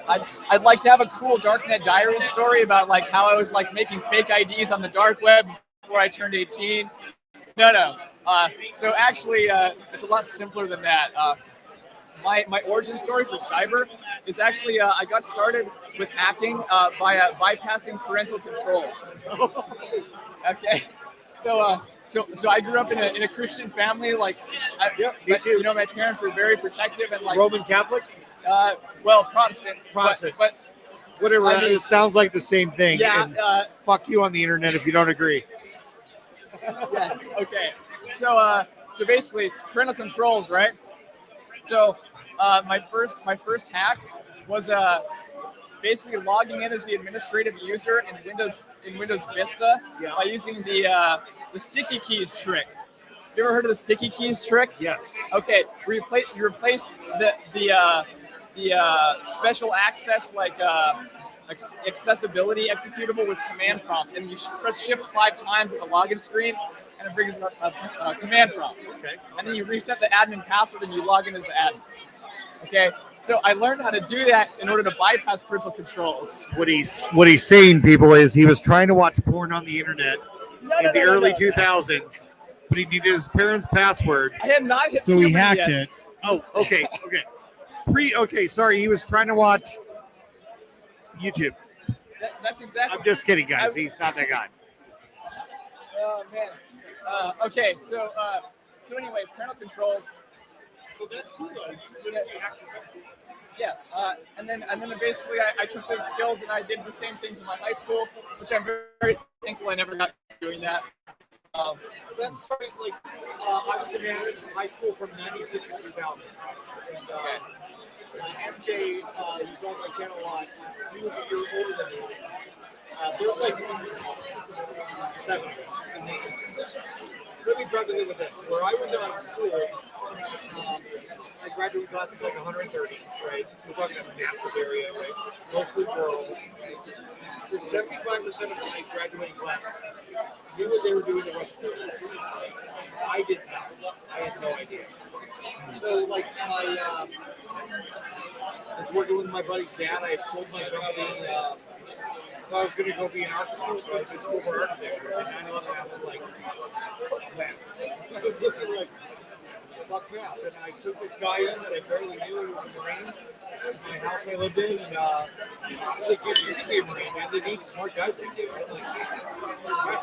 I'd like to have a cool Darknet Diary story about like how I was like making fake IDs on the dark web before I turned 18. No. So actually, it's a lot simpler than that. My origin story for cyber is actually I got started with hacking by bypassing parental controls. Okay, so I grew up in a Christian family. Like, me too. My parents were very protective and like Roman Catholic. Well, Protestant. But whatever. I mean, it sounds like the same thing. Yeah. And fuck you on the internet if you don't agree. Yes. Okay. So basically, parental controls, right? So my first hack was basically logging in as the administrative user in Windows Vista by using the sticky keys trick. You ever heard of the sticky keys trick? Yes. Okay. You replace the special access accessibility executable with command prompt, and you press shift 5 times at the login screen, and it brings a command prompt. Okay. And then you reset the admin password and you log in as the admin. Okay. So I learned how to do that in order to bypass parental controls. What he's saying, people, is he was trying to watch porn on the internet in the early 2000s, but he needed his parents' password, I had not hit so he puberty hacked yet. it. Oh, okay. Sorry, he was trying to watch YouTube. That's exactly. I'm just kidding, guys. He's not that guy. Oh man. Okay, so anyway, parental controls. So that's cool, though. Yeah, and then basically I took those skills and I did the same things in my high school, which I'm very, very thankful I never got doing that. That's funny. Like, I was in high school from '96 to 2000. And MJ, he's on my channel a lot. He was a year older than me. There's like 7 of us. And let me preface it with this. Where I went to school, my graduating class is like 130, right? We're talking about a massive area, right? Mostly girls. So 75% of my graduating class knew what they were doing the rest of their life. I did not. I had no idea. So, like, I was working with my buddy's dad. I had sold my company. I was going to go be an architect, so I was in school for architecture. And 9/11 happened, like, fuck math. I was looking like, fuck math. And I took this guy in that I barely knew. He was a Marine. My house I lived in, and I was like, dude, you can be a Marine, man. They need smart guys like you. Like,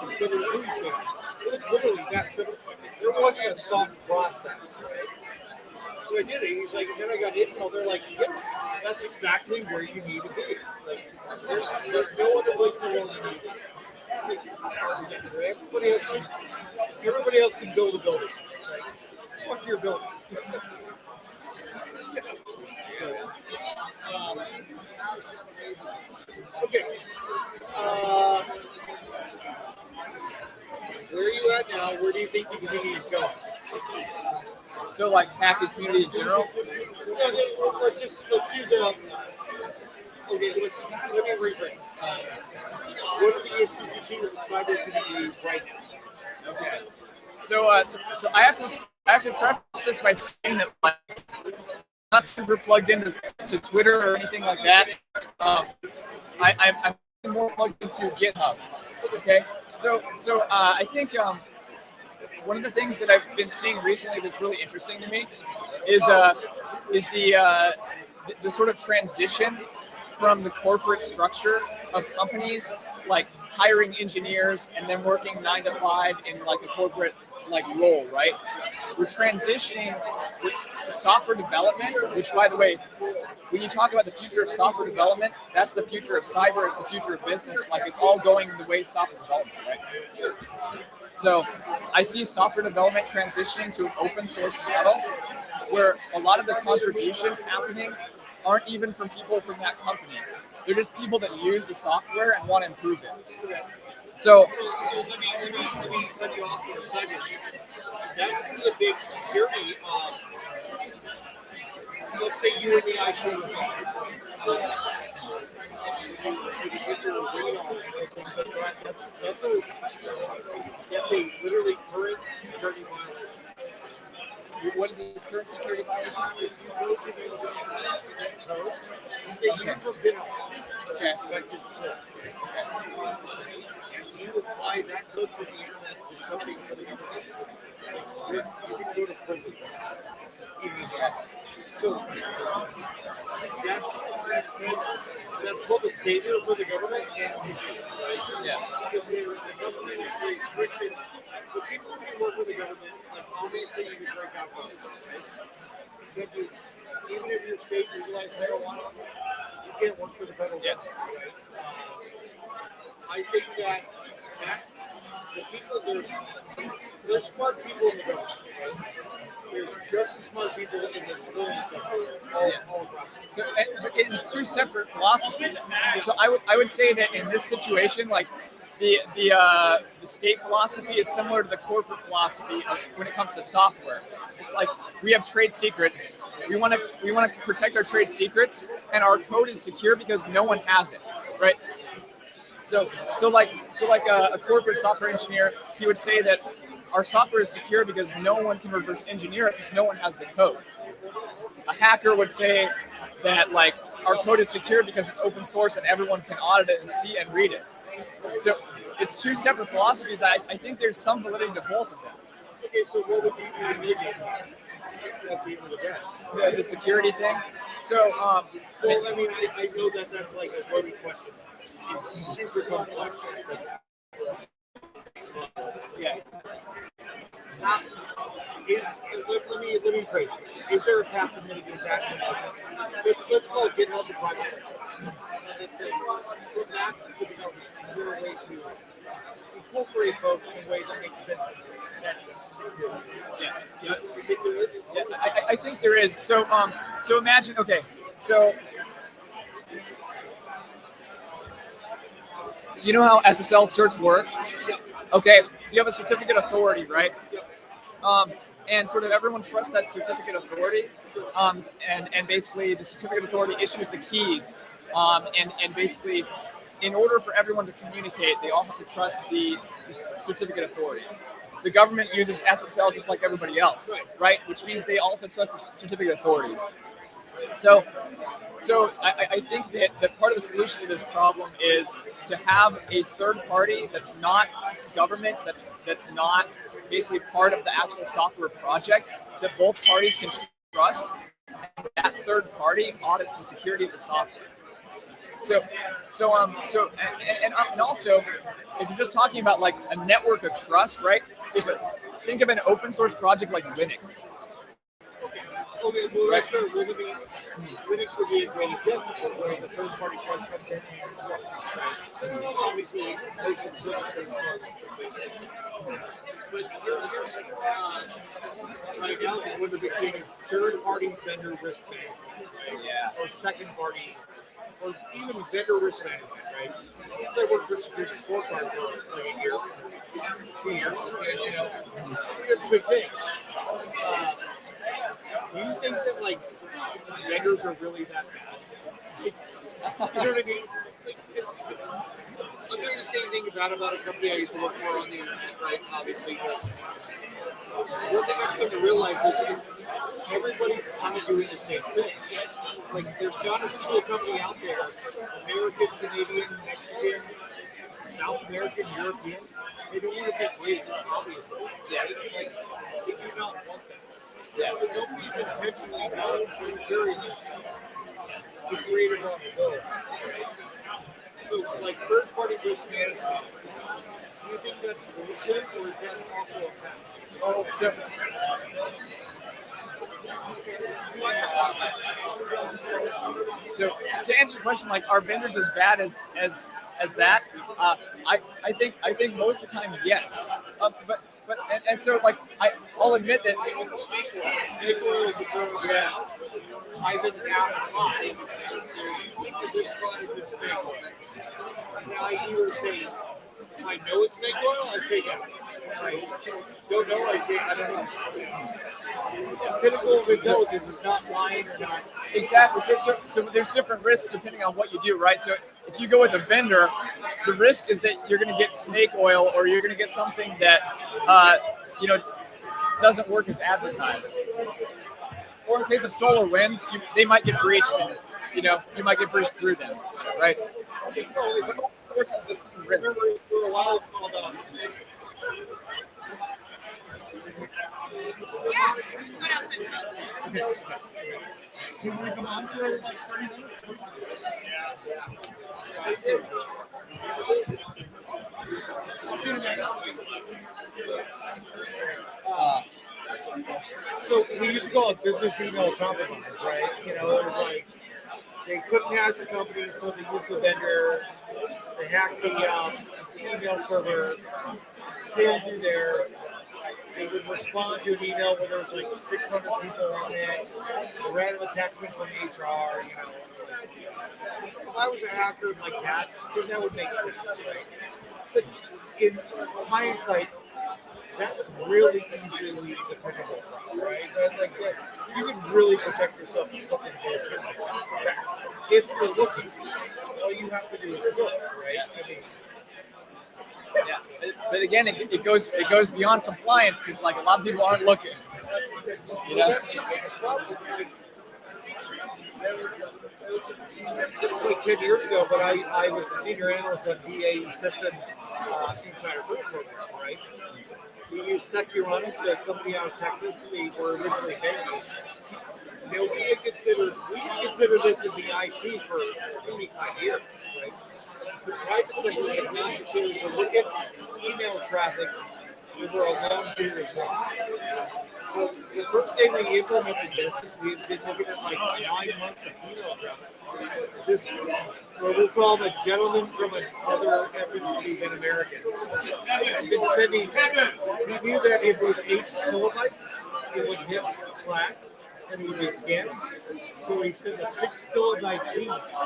let's go to the movie theater. It was literally that simple. There wasn't a thought process, right? So I did it. He's like, and then I got intel. They're like, yeah, that's exactly where you need to be. Like, there's no other place in the world you need to be. Everybody else can build a building. Right? Fuck your building. So, okay. Where are you at now? Where do you think the community is going? So like hacker community in general. Let's do the. Okay, let me rephrase. What are the issues you see with the cyber community right now? Okay. So I have to preface this by saying that like I'm not super plugged into Twitter or anything like that. I'm more plugged into GitHub. Okay. So I think one of the things that I've been seeing recently that's really interesting to me is the sort of transition from the corporate structure of companies, like hiring engineers and then working 9 to 5 in like a corporate like role, right? We're transitioning with software development, which by the way, when you talk about the future of software development, that's the future of cyber, it's the future of business. Like it's all going the way software development, right? So I see software development transitioning to an open source model where a lot of the contributions happening aren't even from people from that company. They're just people that use the software and want to improve it. So let me cut you off for a second. That's one of the big security. Let's say you and me, I say that's a literally current security violation. What is the current security violation? If you go to the code and say you've forbidden expected shit, and you apply that code from the internet to something for the internet, you can go to prison. So that's both a savior for the government and issues, right? Yeah. Because the government is a restriction. The people who can work with the government, like obviously you can break out both, right? Even if your state legalized marijuana, you can't work for the federal government, right? I think that the people, there's smart people in the government, right? There's just as smart people in the civilian sector all across. So it's two separate philosophies. So I would say that in this situation, like the state philosophy is similar to the corporate philosophy when it comes to software. It's like we have trade secrets. We want to protect our trade secrets, and our code is secure because no one has it, right? So like a corporate software engineer, he would say that our software is secure because no one can reverse engineer it because no one has the code. A hacker would say that like our code is secure because it's open source and everyone can audit it and see and read it. So it's two separate philosophies. I think there's some validity to both of them. Okay, so what would you do to mitigate that being the best? The security thing. So, Well, I mean, I know that that's like a loaded question. It's super complex. yeah. Let me phrase it. Is there a path to mitigate that? Let's call it GitHub the project. Let's say from that to the government, is there a way to incorporate both in a way that makes sense? That's Yeah. you think there is? Yeah, I think there is. So imagine. Okay, so you know how SSL certs work? Okay, so you have a certificate authority, right? And sort of everyone trusts that certificate authority, and basically the certificate authority issues the keys, and basically, in order for everyone to communicate, they all have to trust the certificate authority. The government uses SSL just like everybody else, right? Which means they also trust the certificate authorities. So I think that part of the solution to this problem is to have a third party that's not government, that's not basically part of the actual software project, that both parties can trust. And that third party audits the security of the software. And also, if you're just talking about like a network of trust, right? Think of an open source project like Linux. Okay, well, that's fair. Linux would be a great example where the first party trust comes in and works. Right? Obviously, most of the services are but here's right now, one of the big things is third party vendor risk management, right? Yeah. Or second party, or even vendor risk management, right? I worked for Security Scorecard for like a year, 2 years, and it's a big thing. Do you think that like vendors are really that bad? You know what I mean? Like, I'm doing the same thing about a company I used to work for on the internet, right? Obviously, but one thing I've come to realize is that everybody's kind of doing the same thing. Like, there's not a single company out there, American, Canadian, Mexican, South American, European. They don't want to take risks, obviously. Yeah. Like, they do not want that. Yeah. So nobody's intentionally not securing themselves to create a vulnerability. So, like third-party risk management, do you think that's bullshit, or is that also a fact? Oh, so to answer your question, like, are vendors as bad as that? I think most of the time, yes. But so like I'll admit that Snake oil is a term that I've been asked why. This product is snake oil. And I either say, I know it's snake oil, I say yes. I don't know, I say I don't know. The pinnacle of intelligence is not lying or not. exactly. So there's different risks depending on what you do, right? So if you go with a vendor, the risk is that you're going to get snake oil, or you're going to get something that doesn't work as advertised. Or in the case of SolarWinds, they might get breached, and you might get breached through them, right? Which has the same risk. For a while, it's called Just going outside. Can we come on for like 30 minutes? So we used to call it business email compromise, right? It was like they couldn't hack the company, so they used the vendor. They hacked the email server. Came through there. They would respond to an email where there was like 600 people on it. The random attachments from HR. If I was a hacker like that, then that would make sense, right? But in hindsight, that's really easily defendable, right? Like you can really protect yourself from something bullshit like that. If you're looking, all you have to do is look, right? I mean, yeah, but again, it goes beyond compliance, because like a lot of people aren't looking. that's the biggest problem. This is like 10 years ago, but I was the senior analyst on BAE Systems Insider Group program, right? We used Securonics, a company out of Texas. They were originally based. You know, we had considered this in the IC for 25 years, right? The private sector had not continued to look at email traffic over a long period of time. So the first day we implemented this, we've been looking at like 9 months of email traffic. This, we'll call him a gentleman from another ethnicity than American. I've been sending, we knew that if it was 8 kilobytes, it would hit flat and it would be scanned. So he sent a 6 kilobyte piece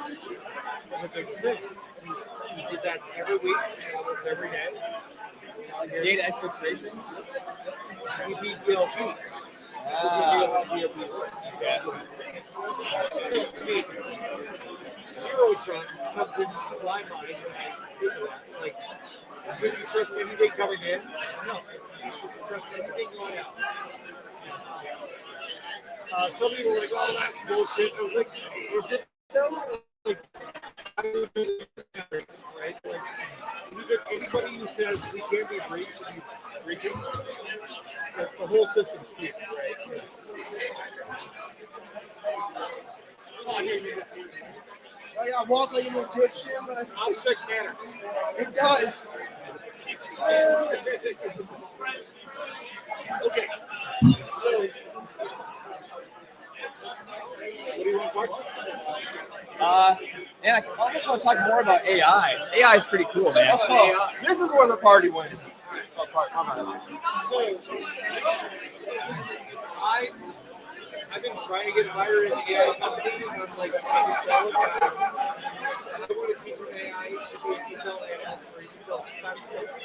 of a big thing. He did that every week, almost every day. Data exfiltration. EBDLP. So, I mean, zero trust comes in my mind when I think of that. Like, should you trust anything coming in? No. You should trust anything going out. Some people are like, oh, that's bullshit. I was like, is it though? Like, right? Like, anybody who says we can't be breached and you breaching, the whole system's skewed, right? Oh yeah, walk like an Egyptian, but Object matters. it does. Okay. So, what do you want to talk about? And I almost want to talk more about AI. AI is pretty cool, man. This is where the party went. So, I've been trying to get hired in the AI company, and I'm like trying to sell it. I want to teach an AI to be a detail analyst or a detail specialist.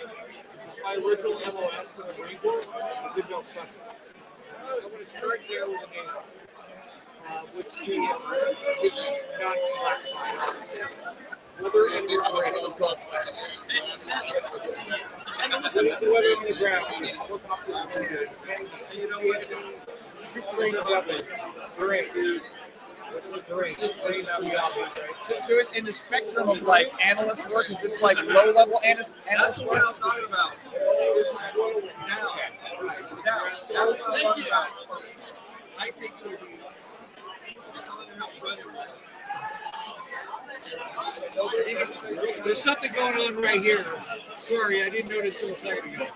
My original MOS in the Marine Corps was detail specialist. I want to start there with an AI, which this is not classified, obviously. Weather and ground. So this is weather on the ground. You know what? Terrain of evidence. Terrain. What's the terrain? Terrain's pretty obvious, right? So in the spectrum of like analyst work, is this like low level analyst work? I'm talking about. This is what now. This is now. Thank you. I think we'll be. There's something going on right here. Sorry, I didn't notice till a second ago.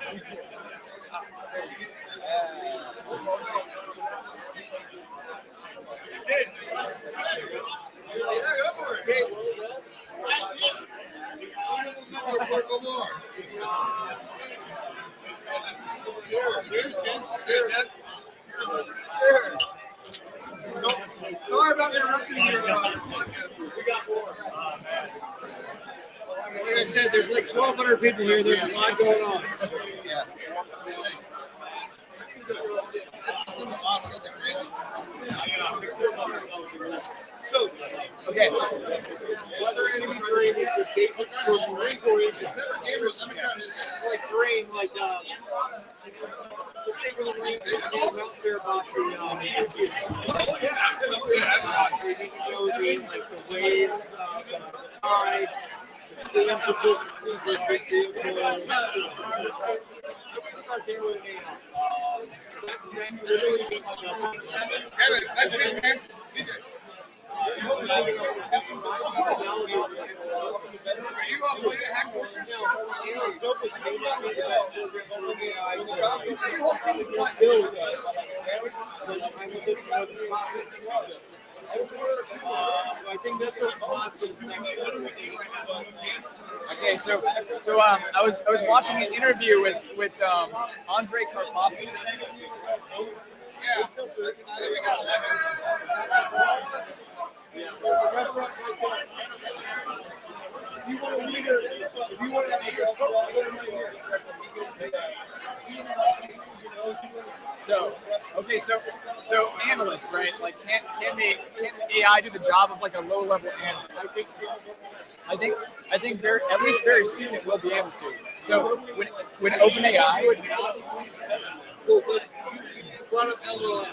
Okay, cheers, James. Sorry about interrupting your podcast. We got more. Like I said, there's like 1,200 people here. There's a lot going on. Yeah. So, Okay. weather enemy terrain is the basics for Marine Corps engines. Like terrain, like let's say for the Marine Corps, Mount Sarabachi, they need to know the waves, the tide, the sand consistencies, like big vehicles. I'm going to start there with an AI. That literally means nothing. Kevin, nice meeting you, man. Are you up way to hack for Scope came up with the best program for AI to build I think that's a positive next step. Okay, so I was watching an interview with Andre Karpov. Yeah, so good. There we go. There's a restaurant right there. If you want to leave if you want to make a phone, right here. So analysts, right? Like, can AI do the job of like a low level analyst? I think so. I think very, at least very soon it will be able to. So when OpenAI would. Well, but you brought up LLM.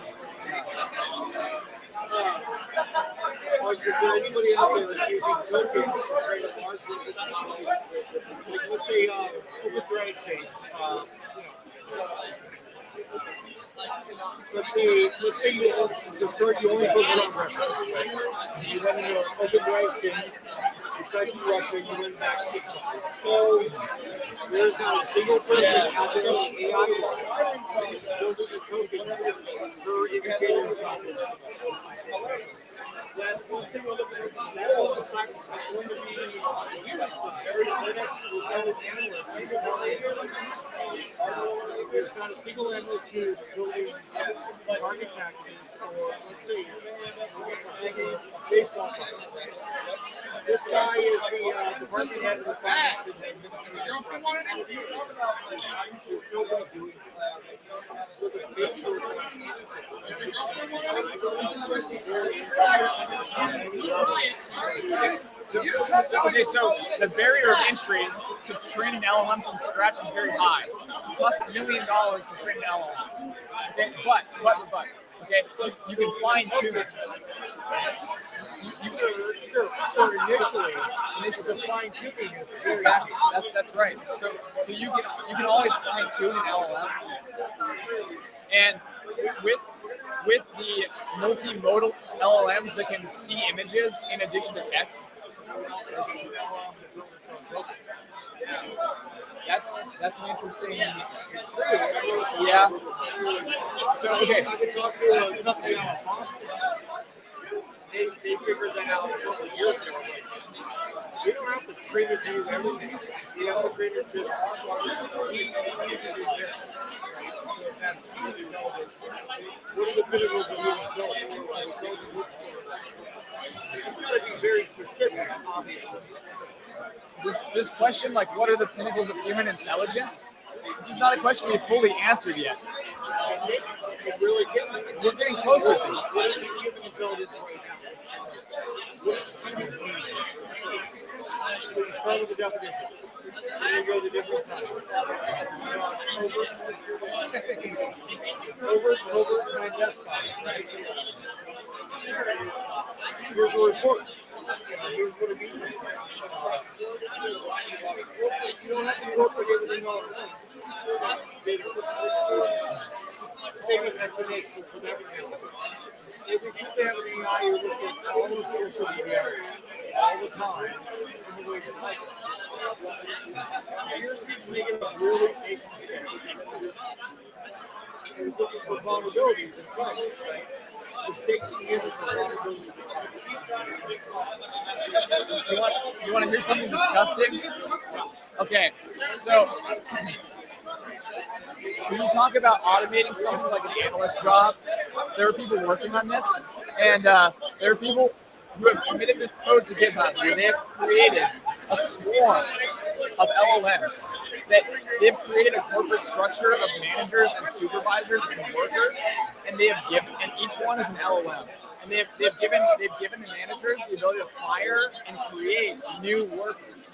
Like, is there anybody out there that's using tokens to trade a large number of commodities? Like, let's say, open grade stage. Let's say you to start you only focus on Russia. You went into an open grade exchange. You start in Russia. You win back $6. So there's not a single person out there in the AI world that's building a token for indicator. That's one thing we're looking at. That's on the side. It's going to be on the human side. There's no analyst who's telling there's not a single analyst who's building target packages or, let's see, baseball cards. This guy is the department head of the finance and administration. There's nobody doing it. So the big story. So the barrier of entry to train an LLM from scratch is very high. It costs $1 million to train an LLM. Okay, but okay, you can fine tune it. Sure. Initially, the fine tuning is very Exactly. That's right. So you can always fine tune an LLM, and with the multimodal LLMs that can see images in addition to text. That's an interesting. Yeah. So okay. I could talk to a company on Boston. They figured that out a couple of years ago. You don't have to train it to use everything. You have to train it just you can do this. So it has human intelligence. What are the pinnacles of human intelligence? It's got to be very specific, obviously. This question, like, what are the pinnacles of human intelligence? This is not a question we've fully answered yet. We're getting closer to it. What is human intelligence right now? What is human being? So you start with the definition. Then you go to different types. Over, and desktop. Here's a report. Here's what it means. You don't have to incorporate everything all at once. Same with SNX, so for everything. If we used to have an AI, you look at all of social media all the time, and the way to cycle. Here's what's making a really big mistake. You're looking for vulnerabilities inside, right? Mistakes in using for vulnerabilities inside. You want to hear something disgusting? Okay, so when you talk about automating something like an analyst job, there are people working on this, and there are people who have committed this code to GitHub, and they have created a swarm of LLMs that they've created a corporate structure of managers and supervisors and workers, and they have given, and each one is an LLM. And they've given the managers the ability to fire and create new workers.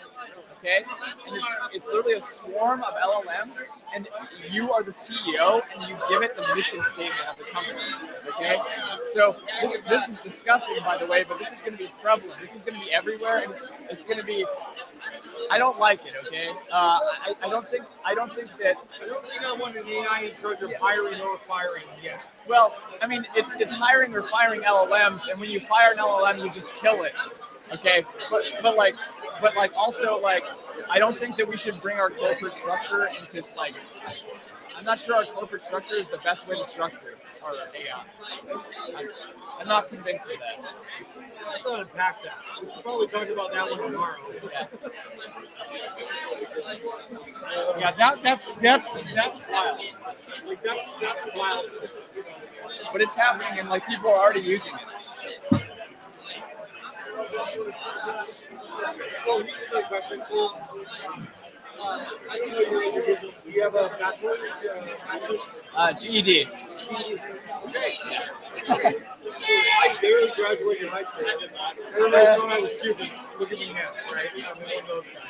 Okay, and it's literally a swarm of LLMs, and you are the CEO, and you give it the mission statement of the company. Okay, so this is disgusting, by the way, but this is going to be prevalent. This is going to be everywhere, and it's going to be. I don't like it. Okay, I don't think that. I don't think I want an AI in charge of hiring or firing yet. Well, I mean, it's hiring or firing LLMs, and when you fire an LLM, you just kill it. Okay, but also I don't think that we should bring our corporate structure into I'm not sure our corporate structure is the best way to structure our AI. I'm not convinced of that. Let's not unpack that. We should probably talk about that one tomorrow. Yeah, that's wild. Like that's wild. But it's happening, and people are already using it. Well, here's a good question. I don't know your individual. Do you have a bachelor's? GED. Okay. I barely graduated high school. I don't know if I was stupid. Look at me now, right? I'm one of those guys.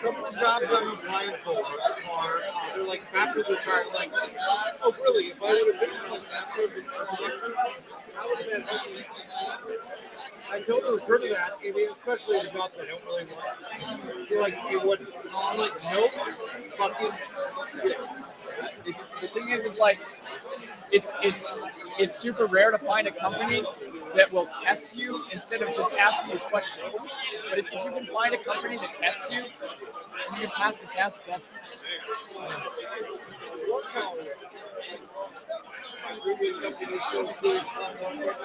some of the jobs I'm applying for are they're like bachelor's required. Like, oh really? If I would have finished like bachelor's in architecture, how would have that helped me? I told the recruiter that, I mean, especially the jobs I don't really want. They're like, it would. I'm like, nope, fucking shit. It's the thing is like it's super rare to find a company that will test you instead of just asking you questions. But if you can find a company that tests you and you pass the test, that's What kind of previous company still includes someone? There's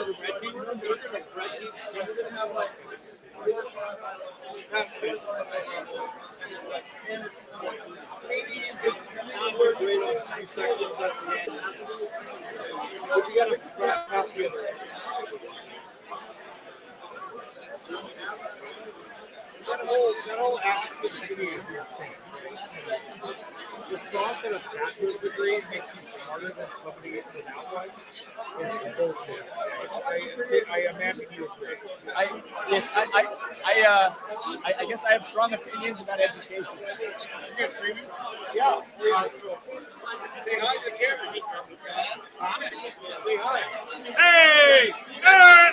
a red team. They're gonna red team. Teams that have like maybe you could not work great on two sections at the end, but you gotta pass the other. That whole aspect of the community is insane. Right? The thought that a bachelor's degree makes you smarter than somebody without one is bullshit. I imagine you agree. I guess I have strong opinions about education. You guys streaming? Yeah. Say hi to the camera. Say hi. Hey! Hey!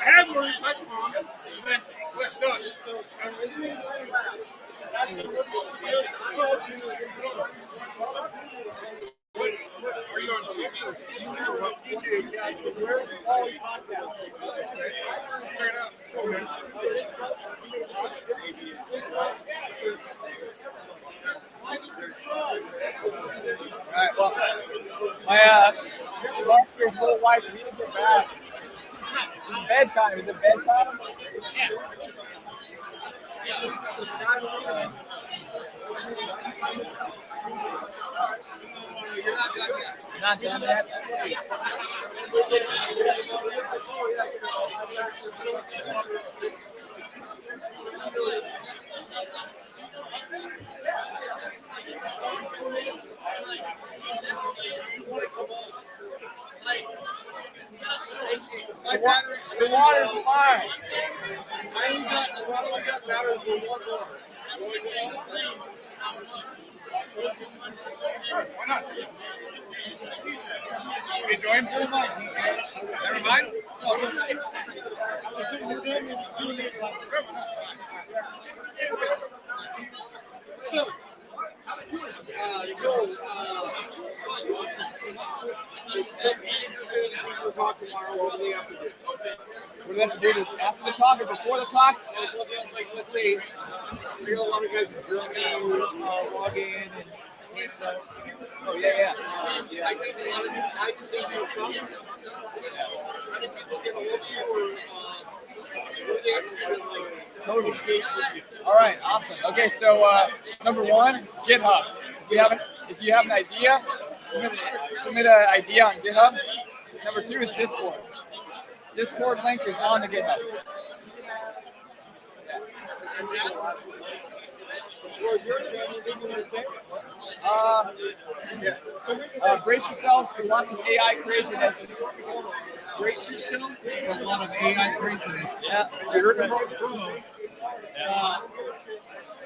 I have more microphones. Let's do it. What are you on YouTube? YouTube, yeah. Where's all the podcasts? Check it out. Okay. All right, well, my doctor's little wife needs to get back. It's bedtime. Is it bedtime? You're not done yet. Not done yet. My battery's The water's fine. I only got battery for one more. Why not? You join for mine, DJ. Never mind. So, Joel, if some we'll talk tomorrow, what do they have to do? What do they have to do after the talk or before the talk? Like, let's say, you know, a lot of guys in Germany who log in and stuff. Oh, yeah. I think a lot of new types see new stuff. How do people get a hold of you or what do they have to do to totally engage with you? All right, awesome. Okay, so number one, GitHub. If you have an idea, submit an idea on GitHub. Number two is Discord. Discord link is on the GitHub. And that was yours. Anything you want to say? Brace yourselves for lots of AI craziness. Brace yourself for a lot of AI craziness. Yeah, You heard it from Pro.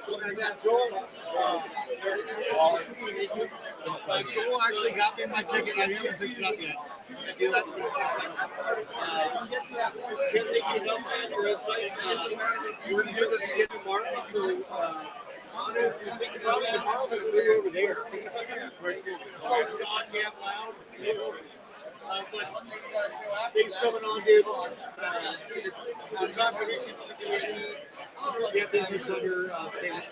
So and that Joel, Joel actually got me my ticket. I haven't picked it up yet. I do that tomorrow. Can't thank you enough for your insights. We're going to do this again tomorrow. So I think probably tomorrow we're going to be over there. Where it's so goddamn loud. But thanks for coming on, dude. Your contribution to the community. Can't thank you for your statement.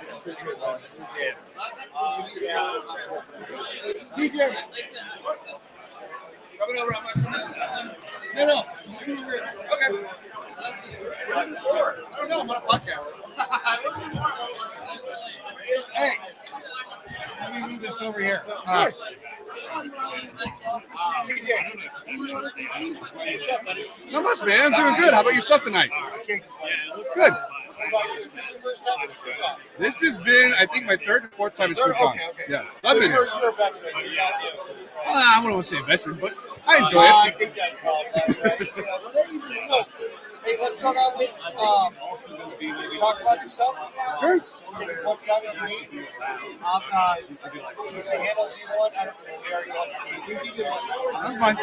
So appreciate it. Yes. TJ. Coming over on my No. Just screw it. Okay. I don't know. I'm on a podcast. Hey. Let me move this over here. TJ. What's up, buddy? Not much, man. I'm doing good. How about yourself tonight? Okay. Good. This is your first time at ShmooCon. This has been, I think, my third or fourth time at Third? ShmooCon. Okay. Yeah. So I've been you're here. a veteran. You're not new. I don't want to say veteran, but I enjoy I it. think that's all that, right? So, hey, let's start out with talk about yourself. Sure. Take as much time as you need. You can handle if you want. I don't know where you want. That's fine.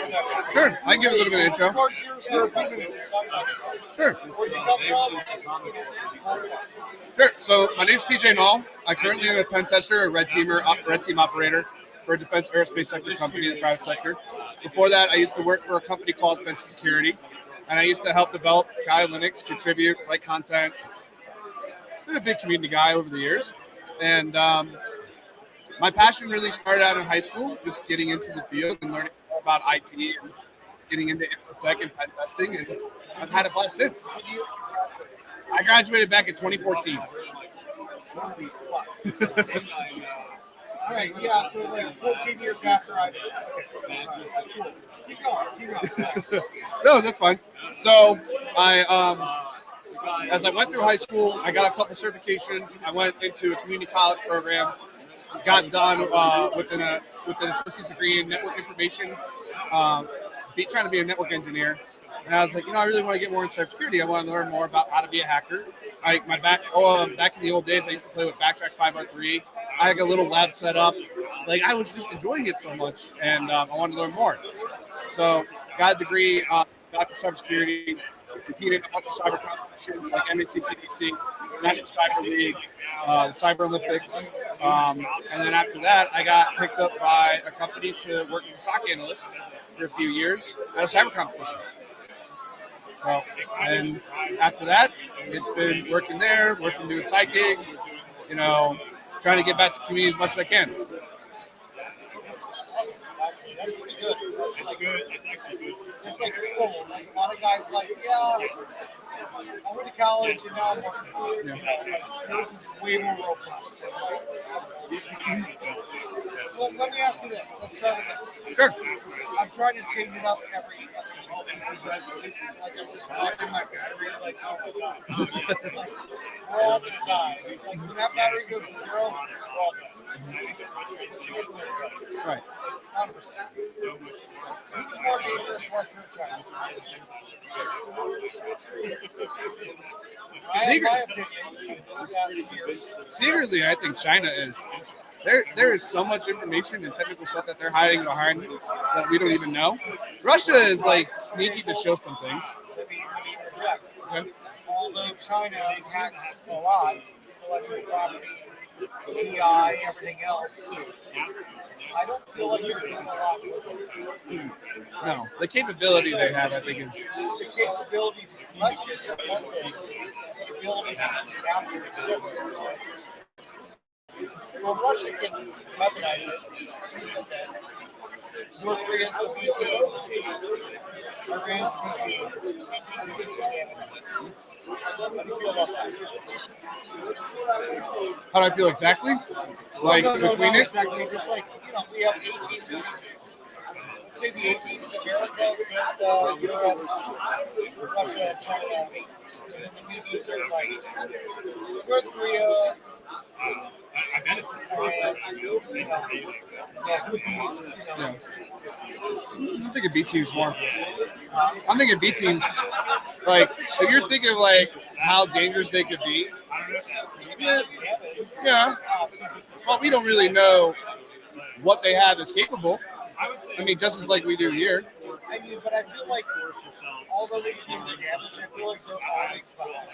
Sure. I can give a little bit of intro. Of course, yours for a few minutes. Talk about yourself. Sure. Where'd you come from? Sure. So my name's TJ Null. I currently am a pen tester, a red team operator for a defense aerospace sector company in the private sector. Before that, I used to work for a company called Defense Security, and I used to help develop Kali Linux, contribute, write content. Been a big community guy over the years, and my passion really started out in high school, just getting into the field and learning more about IT and getting into InfoSec and pen testing, and I've had a blast since. I graduated back in 2014. All right, yeah, so like 14 years after I did. Okay. Cool. Keep going. No, that's fine. So as I went through high school, I got a couple certifications. I went into a community college program, got done with an associate's degree in network information, trying to be a network engineer. And I was like, I really want to get more into cybersecurity. I want to learn more about how to be a hacker. Back in the old days, I used to play with Backtrack 5R3. I had a little lab set up. I was just enjoying it so much, and I wanted to learn more. So got a degree, got to cybersecurity, competed in a bunch of cyber competitions like NAC, CDC, National Cyber League, the Cyber Olympics. And then after that, I got picked up by a company to work as a SOC analyst for a few years at a cyber competition. So, and after that, it's been working there, doing side gigs, trying to get back to the community as much as I can. That's pretty good. It's actually good. It's like full. Like a lot of guys I went to college and now I'm working. Yours is way more robust. Well, let me ask you this. Let's start with this. Sure. I'm trying to change it up every I'm just watching my battery, oh my god. We're all gonna die. When that battery goes to zero, we're all dead. Right. 100%. Who's more dangerous, Russia or China? My opinion, secretly, I think China is. There is so much information and technical stuff that they're hiding behind that we don't even know. Russia is sneaky to show some things. Let me interject. Okay. Although China hacks a lot, intellectual property, AI, everything else, I don't feel like they're doing a lot with it. No, the capability they have, I think, is the capability to collect it is one thing. The ability to use it after is different. Well, Russia can weaponize it to an extent. North Korea's the B2. Iran's the B2. How do you feel about that? how do I feel exactly? Between it? Exactly. Just we have 18 B2s. Let's say the 18s, America, Canada, Europe, Russia, China, and then the B2s are North Korea. I bet it's I'm thinking B teams more. I'm thinking B teams. If you're thinking how dangerous they could be. Yeah. Well, we don't really know what they have that's capable. I mean, just as we do here. But I feel like although they can do damage, I feel like they're always behind.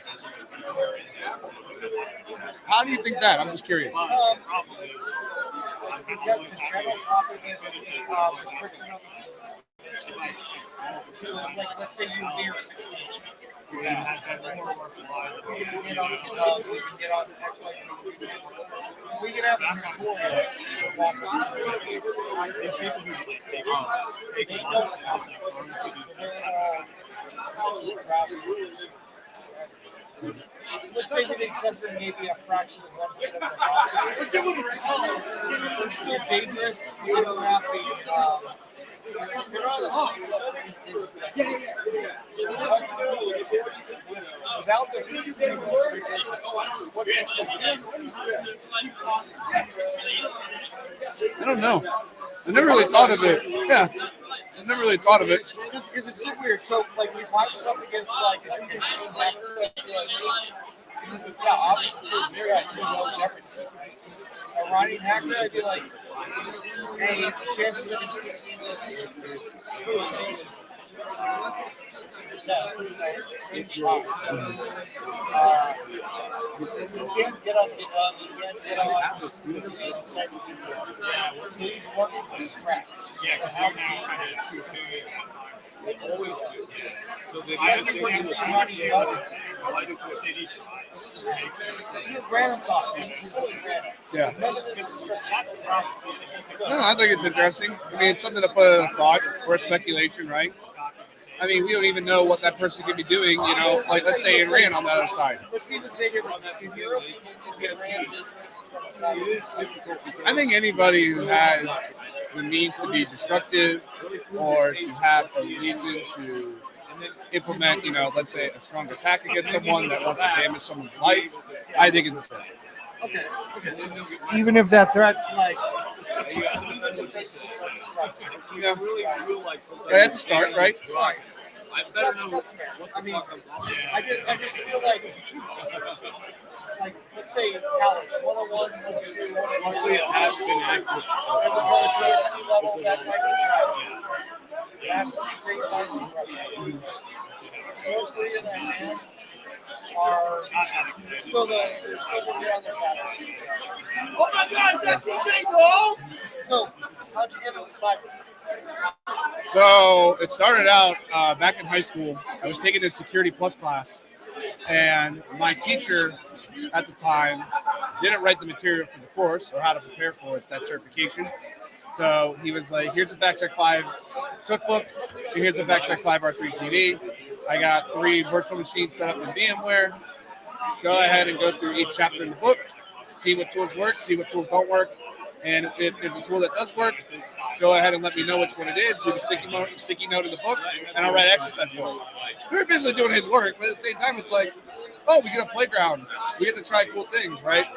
How do you think that? I'm just curious. Because the general populace restriction of let's say you're near 16. You can get on GitHub, you can get on XYZ. We can have a tutorial to walk us through. There's people who they don't have to. So they're essentially grassroots. Let's say with the exception maybe a fraction of 1% of the population. They're still dangerous. They don't have the without the freedom what makes them I don't know. I never really thought of it. Yeah. never really thought of it. Because it's so weird. So, like, if I was up against, like, a communication hacker, I'd be like, yeah, obviously, there's very who knows everything. A writing hacker, I'd be like, hey, the chances of him speaking English fluently is 2%. You can't get on GitHub, you can't get on site. So he's working from scratch. Yeah, So because how you're now kind of they always do. So they I see what you're running about. It's just random thought. It's totally random. Yeah. None of this is scripted. No, I think it's interesting. I mean, it's something to put in a thought or speculation, right? I mean, we don't even know what that person could be doing, you know, like let's say Iran on the other side. Let's even take it in Europe, is Iran I think anybody who has the means to be destructive or to have a reason to implement, you know, let's say a strong attack against someone that wants to damage someone's life, I think it's a threat. Okay. Even if that threat's like, Yeah. At the start, right? that's fair. I mean, I just feel like, let's say college, 101, 102, 103. It has been active. And we go to PhD level, that might be China. Master's degree might be Russia. North Korea and Iran are still going to be on their path. Oh my God, is that TJ, bro? So, how'd you get into cyber? So it started out back in high school. I was taking a Security Plus class, and my teacher at the time didn't write the material for the course or how to prepare for it, that certification. So he was like, here's a Backcheck 5 cookbook, and here's a Backcheck 5 R3 CD. I got 3 virtual machines set up in VMware. Go ahead and go through each chapter in the book, see what tools work, see what tools don't work. And if there's a tool that does work, go ahead and let me know which one it is. Leave a sticky note in the book, and I'll write exercise for it. We were basically doing his work, but at the same time, it's like, oh, we get a playground. We get to try cool things, right?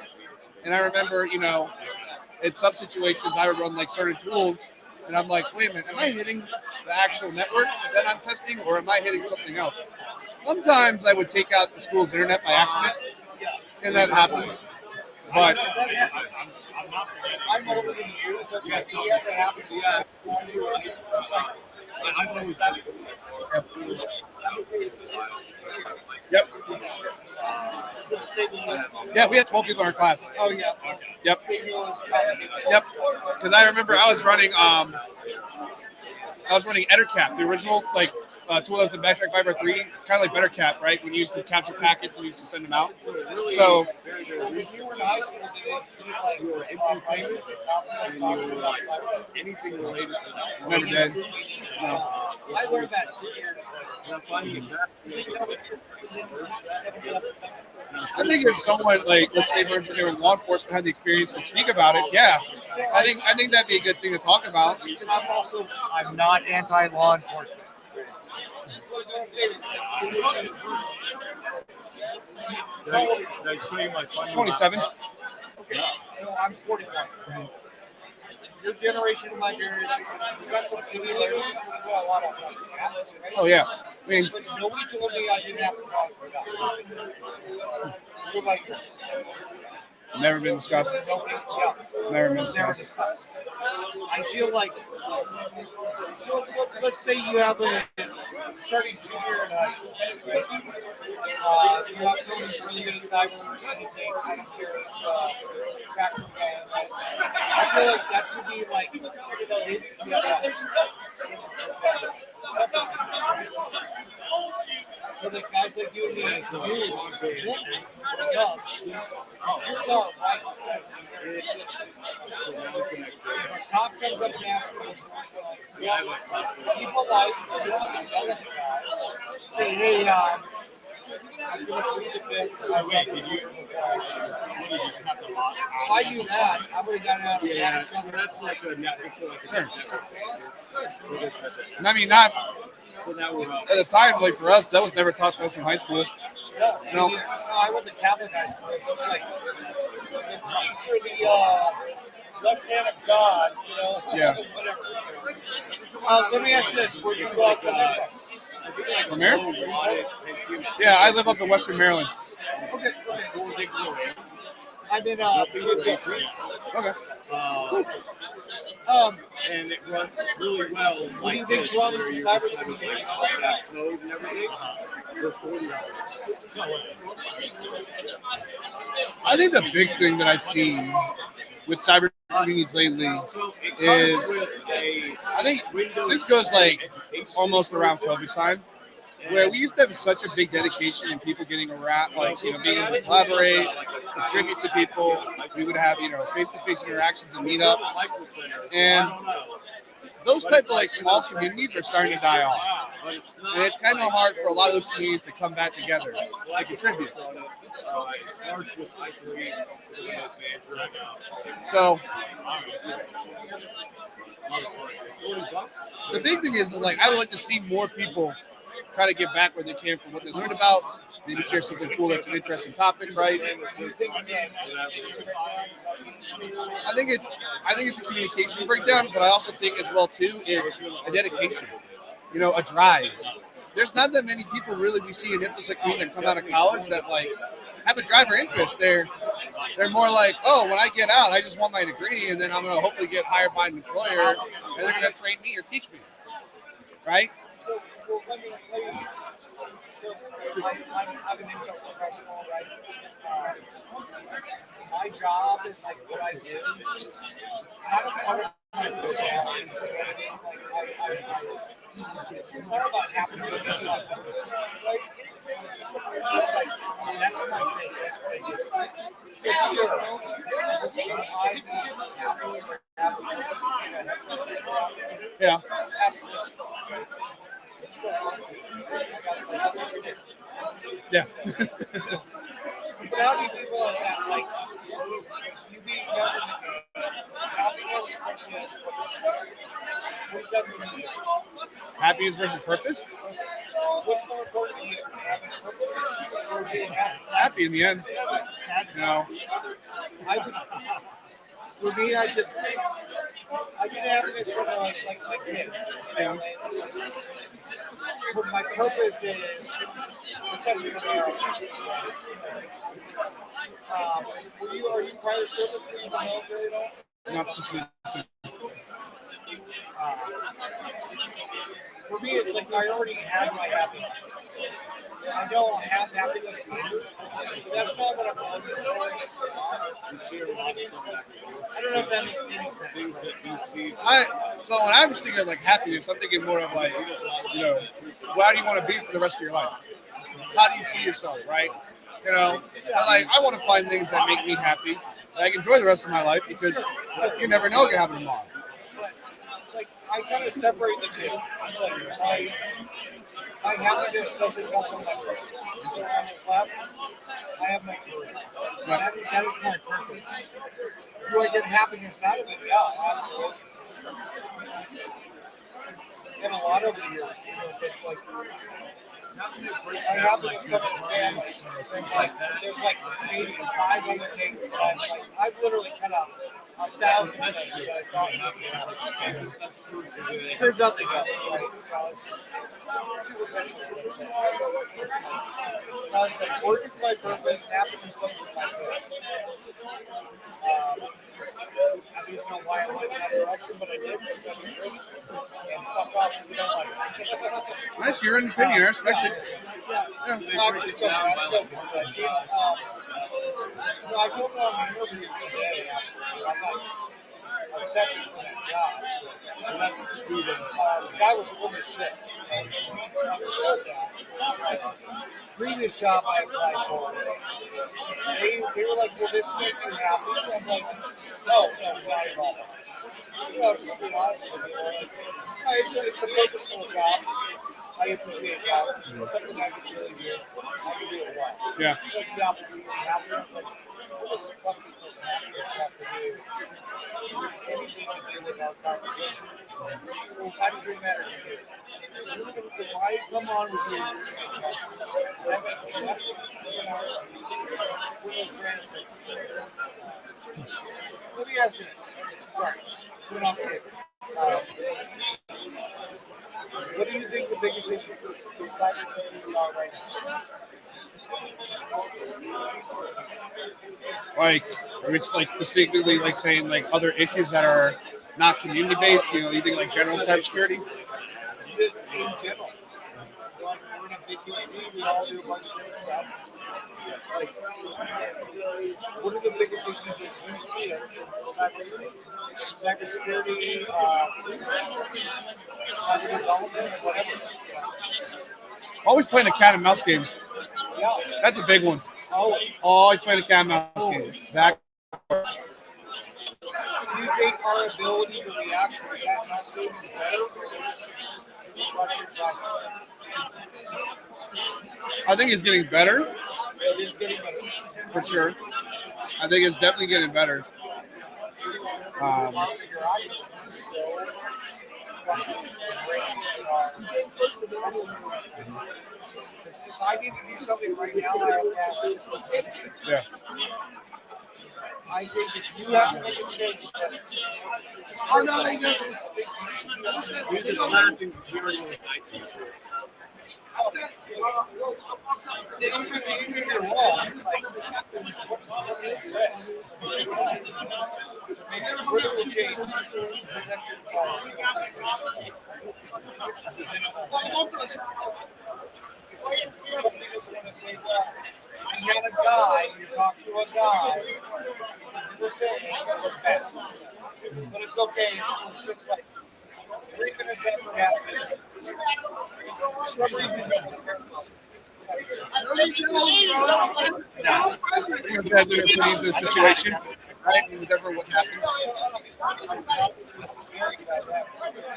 And I remember, you know, in some situations, I would run like certain tools, and I'm like, wait a minute, am I hitting the actual network that I'm testing, or am I hitting something else? Sometimes I would take out the school's internet by accident, and that happens. But I'm older than you, but yeah, that happens. Yeah. Yep. Is it the same as you? Yeah, we had 12 people in our class. Oh, yeah. Yep. Yep. Because I remember I was running EtherCap, the original tool that was in Backtrack 5 or 3, kind of like BetterCap, right? When you used to capture packets and you used to send them out. So When you were in high school, did you were Anything related to that. never did. No. I learned that years I think if someone like, let's say, for instance, in law enforcement had the experience to speak about it, yeah, I think that'd be a good thing to talk about. I'm not anti-law enforcement. Did I show you my funny 27. Yeah. So I'm 41. Your generation and my generation, we got some similarities. We got a lot of gaps, right? Oh yeah. I mean, But nobody told me I didn't have to talk for that. What about yours? never been discussed. Nobody, yeah. Never been Never discussed. discussed. I feel like, let's say you have a starting junior in high school, right? You have someone who's really good at cyber or anything. I don't care. Track I feel like that should be like, something like that. So that guys like you and me, here's our rights. If a cop comes up and asks me, people like say, hey, I'm going to plead the fifth. If I do that, I would have gotten out of Yeah, so that's like a network. So like a network. And I mean, not So now we're at the time, like for us, that was never taught to us in high school. No, I went to Catholic high school. It's just like the police are the left hand of God, you know. Yeah. Whatever. Let me ask you this: where'd you grow up? From here? Yeah, I live up in Western Maryland. Okay. I'm in Okay. And it runs really well. Like this, where you cyber code and everything for $40. I think the big thing that I've seen with cyber communities lately is, I think this goes like almost around COVID time, where we used to have such a big dedication and people getting around, like, you know, being able to collaborate, contribute to people. We would have, you know, face-to-face interactions and meetups. And those types of like small communities are starting to die off. And it's kind of hard for a lot of those communities to come back together and contribute. So the big thing is like, I would like to see more people try to get back where they can from what they learned about. Maybe share something cool that's an interesting topic, right? I think it's a communication breakdown, but I also think as well too it's a dedication. You know, a drive. There's not that many people really we see in InfoSec community that come out of college that like have a drive or interest. They're more like, oh, when I get out, I just want my degree, and then I'm gonna hopefully get hired by an employer, and they're gonna train me or teach me, right? So, well, let me so I'm an Intel professional, right? My job is like what I do. It's kind of part of my personality. It's not about happiness. It's about purpose, right? It's like, that's my thing. That's what I do. So sure, Yeah. Absolutely. Yeah. But how do you people like that? Like, you being nervous, happiness versus what does that mean to you? Happiness versus purpose? What's more important to you? Having purpose or being happy? Happy in the end. You know. For me, I get happiness from like my kids. You know? But my purpose is protecting America. Are you prior service in the military at all? Not just for me, it's like I already have my happiness. I know I'll have happiness later, but that's not what I'm looking for. I don't know if that makes any sense. So when I was thinking of like happiness, I'm thinking more of like, you know, how do you want to be for the rest of your life? How do you see yourself, right? You know, I want to find things that make me happy, that I can enjoy the rest of my life, because you never know what can happen tomorrow. Like I kind of separate the two. It's like my happiness doesn't come from my purpose. So on the left, I have my career. That is my purpose. Do I get happiness out of it? Yeah, absolutely. In a lot of the years, you know, but like my happiness comes from family. There's like maybe 5 other things that I've literally cut out 1,000 things that I thought would be. Turns out they don't. Right? It's just superficial. I was like, work is my purpose, happiness comes from my purpose. I don't even know why I went in that direction, but I did because I'm a drink. And fuck off if you don't like it. That's your opinion. I respect it. I'm just joking. I'm joking. But, I told them on the interview today, actually. I'm not accepted for that job. The guy was a little bit shit. And I understood that. Previous job I applied for, they were like, will this make you happy? I'm like, no, not at all. You know, just being honest with you. Like, it's a purposeful job. I appreciate that. It's something I can really do. I can do it well. Yeah. It's like the opportunity to have it. It's like, what does fucking this happiness have to do anything to do with our conversation? Well, how does it matter to you? If I come on with you, does that make you happy? You know, who knows random things? Let me ask you this. Sorry, went off table. the biggest issues with cyber community are right now? Like, are we just like specifically like saying like other issues that are not community based? You know, you think like general cybersecurity? In general. Like, we're in a big community, we all do a bunch of great stuff. Like, what are the biggest issues that you see in cybersecurity, cyber development, whatever? Always playing a cat and mouse game. Yeah. That's a big one. Always playing a cat and mouse game. That. Do you think our ability to react to the cat and mouse game is better? I think it's getting better. It is getting better. For sure. I think it's definitely getting better. Your audience is so fucking great. Because if I need to do something right now, I have to ask. Yeah. I think if you have to make a change, oh no, they know this. We're just laughing because we already know the IT shit. They don't even see you're wrong. It's like, what's this? To make a critical change to protect your somebody doesn't want to say, well, I had a guy, you talk to a guy, do the thing, it was bad. But it's okay, it's just like 3 minutes after happening. For some reason, it doesn't care about it. Their opinions of the situation, right? And whatever what happens.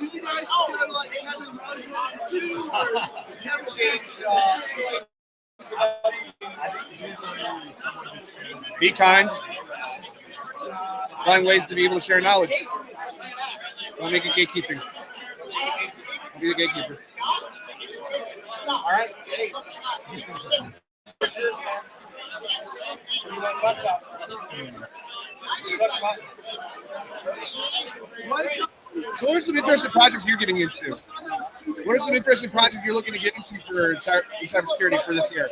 You guys like having Be kind. Find ways to be able to share knowledge. Don't make it gatekeeping. Don't be the gatekeeper. all right, hey. What do you want to talk about? So what are some interesting projects you're getting into? What are some interesting projects you're looking to get into for cybersecurity for this year?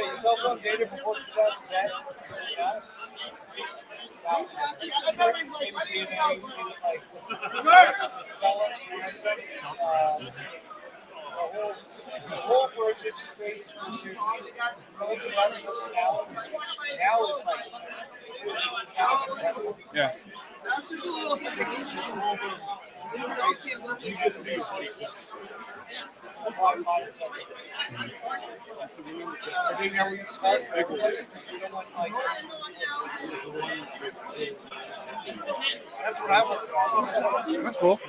Cell phone data before 2010. The whole forensic space versus military personality now is like Yeah. that's just a little ridiculous. I think now we start that's what I work on. That's cool.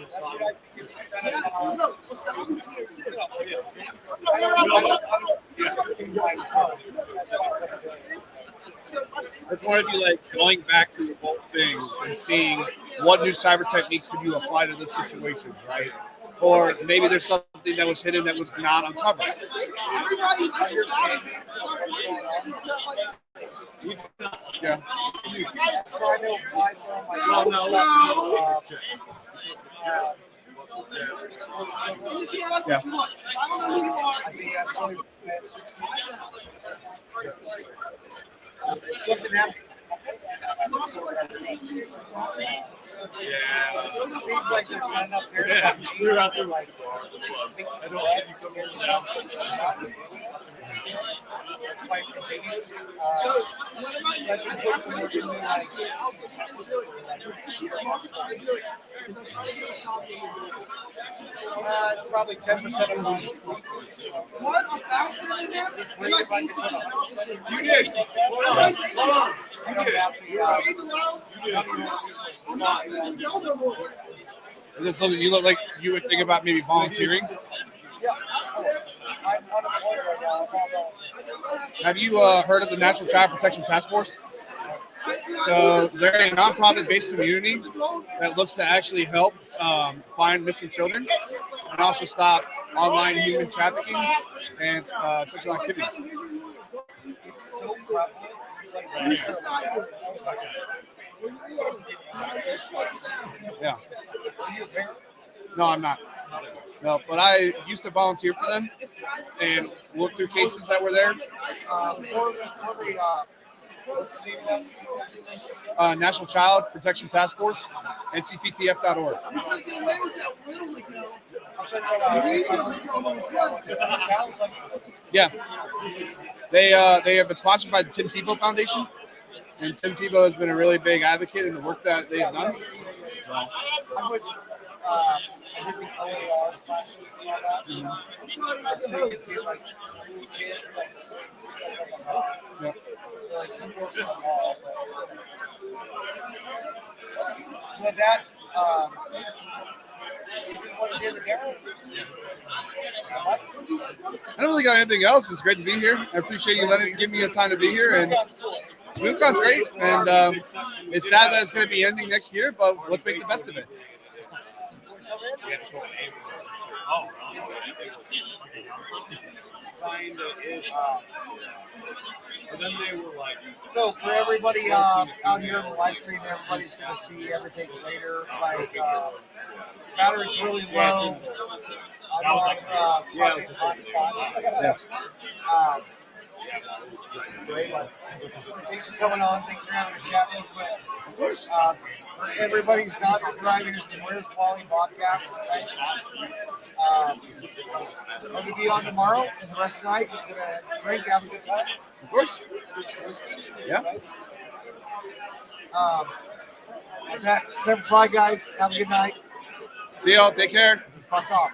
I just want to be like going back through old things and seeing what new cyber techniques could you apply to this situations, right? Or maybe there's something that was hidden that was not uncovered. Yeah. Try to apply some of my Yeah. Something happened. Yeah. It seems like there's not enough there. Yeah, they're out there like, I don't think you come over now. That's why it continues. Like we put some work into like it's probably 10% of my What? I'm faster than him? I'm like 8 to 10. You did. Hold on. I don't have Is this something you look like you would think about maybe volunteering? yeah. I'm unemployed right now. I'm not volunteering. Have you heard of the National Child Protection Task Force? So they're a nonprofit-based community that looks to actually help find missing children and also stop online human trafficking and sexual activities. so prevalent. Like, who's the sidewalk? Yeah. No, I'm not. No, but I used to volunteer for them and work through cases that were there. What's the name of that? National Child Protection Task Force, ncptf.org. I'm trying to get away with that literally now. I'm trying to get it sounds like Yeah. They have been sponsored by the Tim Tebow Foundation, and Tim Tebow has been a really big advocate in the work that they have done. I would, I did the OER classes and all that. I'm trying to get like kids, like Yeah. like who goes to the mall. So that, is it what you in the camera? I don't really got anything else. It's great to be here. I appreciate you give me a time to be here. And ShmooCon's great. And it's sad that it's going to be ending next year, but let's make the best of it. So for everybody out here in the live stream, everybody's going to see everything later. Like battery's really low. I'm on fucking hotspot. So anyway, thanks for coming on. Thanks for having a chat real quick. For everybody who's not subscribing to the Where's Wally podcast, right? I'm going to be on tomorrow and the rest of the night. We're going to drink, have a good time. Of course. Drink some whiskey. Yeah. That 7-5 guys, have a good night. See y'all. Take care. Fuck off.